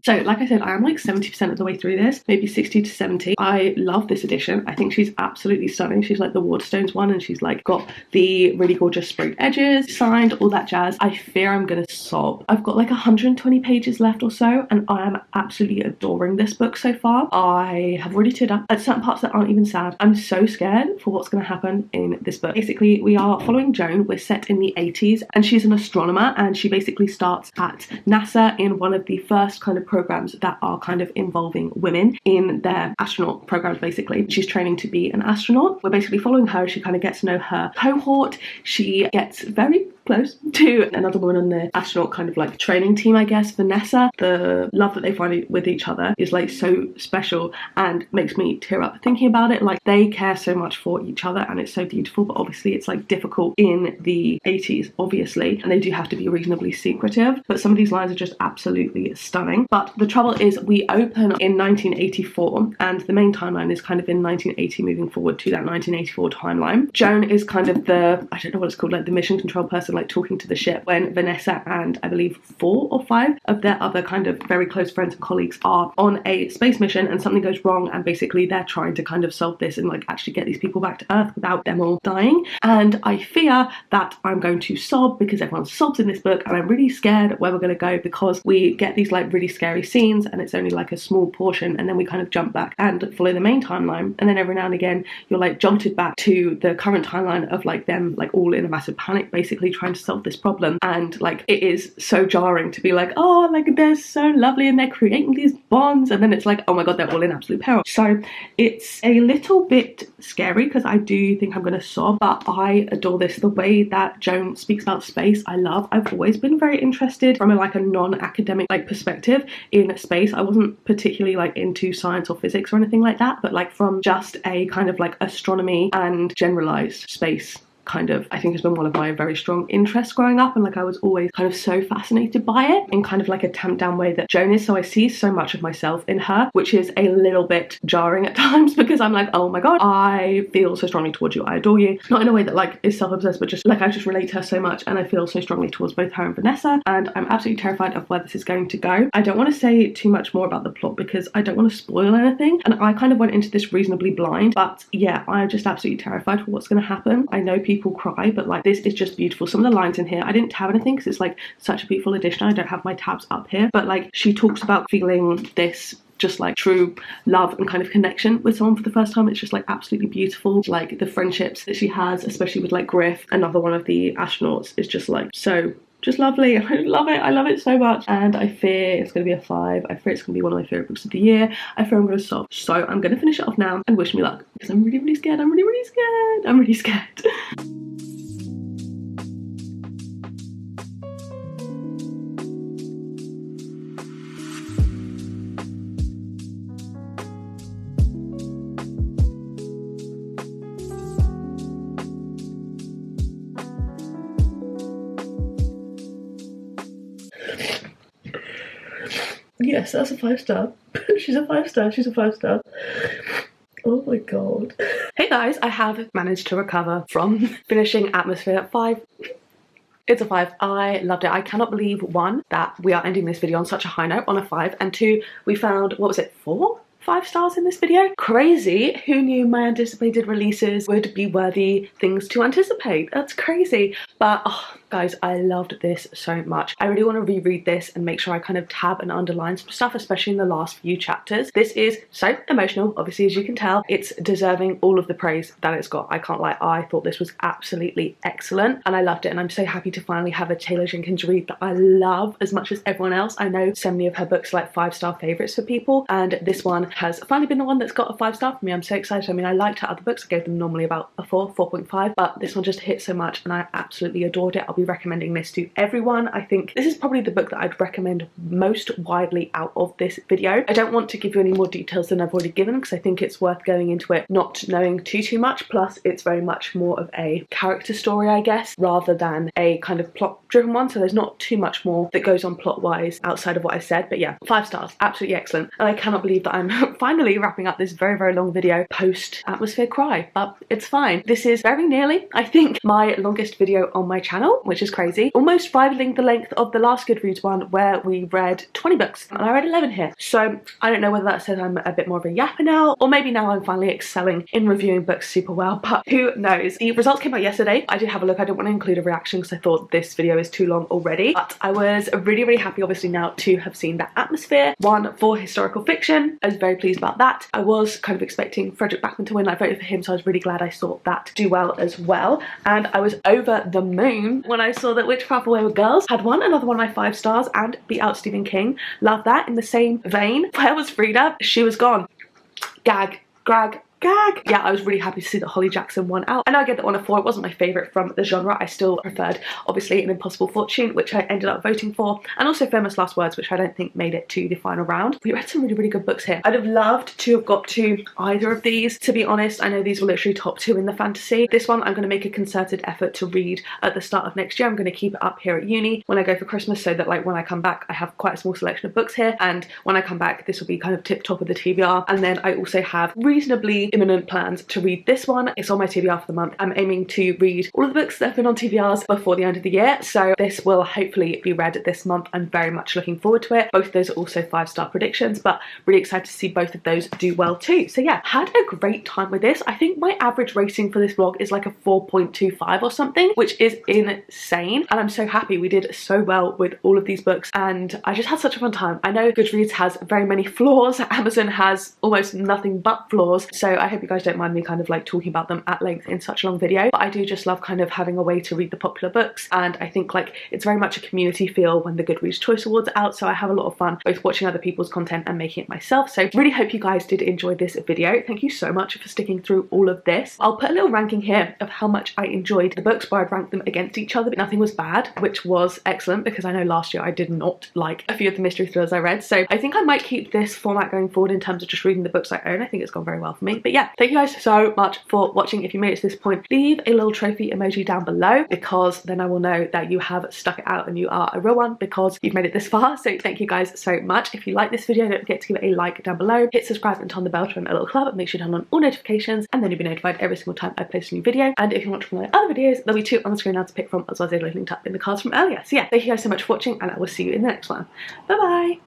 So like I said, I am like 70% of the way through this, maybe 60 to 70. I love this edition. I think she's absolutely stunning. She's like the Waterstones one, and she's like got the really gorgeous sprigged edges, signed, all that jazz. I fear I'm gonna sob. I've got like 120 pages left or so, and I am absolutely adoring this book so far. I have already teared up at certain parts that aren't even sad. I'm so scared for what's gonna happen in this book. Basically, we are following Joan. We're set in the 80s, and she's an astronomer, and she basically starts at NASA in one of the first kind of programs that are kind of involving women in their astronaut programs. Basically, she's training to be an astronaut. We're basically following her. She kind of gets to know her cohort. She gets very close to another woman on the astronaut kind of like training team, I guess, Vanessa. The love that they find with each other is like so special and makes me tear up thinking about it. Like, they care so much for each other and it's so beautiful, but obviously it's like difficult in the 80s, obviously, and they do have to be reasonably secretive, but some of these lines are just absolutely stunning. But the trouble is, we open in 1984 and the main timeline is kind of in 1980 moving forward to that 1984 timeline. Joan is kind of the, I don't know what it's called, like the mission control person, like talking to the ship, when Vanessa and I believe 4 or 5 of their other kind of very close friends and colleagues are on a space mission and something goes wrong, and basically they're trying to kind of solve this and like actually get these people back to Earth without them all dying. And I fear that I'm going to sob, because everyone sobs in this book, and I'm really scared where we're going to go, because we get these like really scary scenes and it's only like a small portion, and then we kind of jump back and follow the main timeline, and then every now and again you're like jolted back to the current timeline of like them like all in a massive panic basically trying to solve this problem. And like, it is so jarring to be like, oh, like they're so lovely and they're creating these bonds, and then it's like, oh my god, they're all in absolute peril. So it's a little bit scary, because I do think I'm gonna sob, but I adore this. The way that Joan speaks about space, I love. I've always been very interested from a like a non-academic like perspective in space. I wasn't particularly like into science or physics or anything like that, but like from just a kind of like astronomy and generalized space kind of, I think has been one of my very strong interests growing up, and like I was always kind of so fascinated by it in kind of like a tamped down way that Joan is. So I see so much of myself in her, which is a little bit jarring at times, because I'm like, oh my god, I feel so strongly towards you, I adore you, not in a way that like is self-obsessed, but just like I just relate to her so much, and I feel so strongly towards both her and Vanessa, and I'm absolutely terrified of where this is going to go. I don't want to say too much more about the plot because I don't want to spoil anything, and I kind of went into this reasonably blind, but yeah, I'm just absolutely terrified for what's going to happen. I know people cry, but like this is just beautiful. Some of the lines in here, I didn't tab anything because it's like such a beautiful edition. I don't have my tabs up here, but like she talks about feeling this just like true love and kind of connection with someone for the first time. It's just like absolutely beautiful. Like the friendships that she has, especially with like Griff, another one of the astronauts, is just like so just lovely. I love it. I love it so much, and I fear it's going to be a 5. I fear it's going to be one of my favourite books of the year. I fear I'm going to sob. So I'm going to finish it off now and wish me luck, because I'm really scared. I'm really scared. I'm really scared. Yes, that's a 5-star. She's a 5-star. She's a 5-star. Oh my god. Hey guys, I have managed to recover from finishing Atmosphere at 5. It's a 5. I loved it. I cannot believe, 1, that we are ending this video on such a high note on a 5, and 2, we found, what was it, 4 5 stars in this video. Crazy. Who knew my anticipated releases would be worthy things to anticipate? That's crazy. But oh, guys, I loved this so much. I really want to reread this and make sure I kind of tab and underline some stuff, especially in the last few chapters. This is so emotional, obviously, as you can tell. It's deserving all of the praise that it's got. I can't lie, I thought this was absolutely excellent and I loved it, and I'm so happy to finally have a Taylor Jenkins read that I love as much as everyone else. I know so many of her books are like 5-star favourites for people, and this one has finally been the one that's got a 5-star for me. I'm so excited. I mean, I liked her other books. I gave them normally about a 4.5, but this one just hit so much and I absolutely adored it. I'll be recommending this to everyone. I think this is probably the book that I'd recommend most widely out of this video. I don't want to give you any more details than I've already given because I think it's worth going into it not knowing too much. Plus, it's very much more of a character story, I guess, rather than a kind of plot driven one. So there's not too much more that goes on plot wise outside of what I said. But yeah, 5 stars, absolutely excellent. And I cannot believe that I'm finally wrapping up this very long video post atmosphere cry, but it's fine. This is very nearly, I think, my longest video on my channel, which is crazy. Almost rivaling the length of the last Goodreads one where we read 20 books and I read 11 here. So I don't know whether that says I'm a bit more of a yapper now, or maybe now I'm finally excelling in reviewing books super well, but who knows. The results came out yesterday. I did have a look. I didn't want to include a reaction because I thought this video is too long already, but I was really happy obviously now to have seen that Atmosphere won for historical fiction. I was very pleased about that. I was kind of expecting Frederick Backman to win. I voted for him, so I was really glad I saw that do well as well, and I was over the moon when I saw that Witchcraft for Wayward Girls had won, another one of my 5 stars, and beat out Stephen King. Love that. In the same vein, where was Frida? She was gone. Gag. Yeah, I was really happy to see that Holly Jackson won out. I know I gave that one a 4. It wasn't my favourite from the genre. I still preferred, obviously, An Impossible Fortune, which I ended up voting for, and also Famous Last Words, which I don't think made it to the final round. We read some really good books here. I'd have loved to have got to either of these, to be honest. I know these were literally top 2 in the fantasy. This one I'm going to make a concerted effort to read at the start of next year. I'm going to keep it up here at uni when I go for Christmas, so that like when I come back I have quite a small selection of books here, and when I come back this will be kind of tip top of the TBR. And then I also have reasonably imminent plans to read this one. It's on my TBR for the month. I'm aiming to read all of the books that have been on TBRs before the end of the year, so this will hopefully be read this month. I'm very much looking forward to it. Both of those are also 5-star predictions, but really excited to see both of those do well too. So yeah, had a great time with this. I think my average rating for this vlog is like a 4.25 or something, which is insane, and I'm so happy we did so well with all of these books, and I just had such a fun time. I know Goodreads has very many flaws. Amazon has almost nothing but flaws, so I hope you guys don't mind me kind of like talking about them at length in such a long video, but I do just love kind of having a way to read the popular books, and I think like it's very much a community feel when the Goodreads Choice Awards are out, so I have a lot of fun both watching other people's content and making it myself. So really hope you guys did enjoy this video. Thank you so much for sticking through all of this. I'll put a little ranking here of how much I enjoyed the books, where I'd rank them against each other, but nothing was bad, which was excellent because I know last year I did not like a few of the mystery thrillers I read, so I think I might keep this format going forward in terms of just reading the books I own. I think it's gone very well for me. But yeah, thank you guys so much for watching. If you made it to this point, leave a little trophy emoji down below, because then I will know that you have stuck it out and you are a real one because you've made it this far. So thank you guys so much. If you like this video, don't forget to give it a like down below, hit subscribe and turn the bell to join a little club, and make sure you turn on all notifications, and then you'll be notified every single time I post a new video. And if you want to watch my other videos, there'll be 2 on the screen now to pick from, as well as a link linked up in the cards from earlier. So yeah, thank you guys so much for watching, and I will see you in the next one. Bye bye.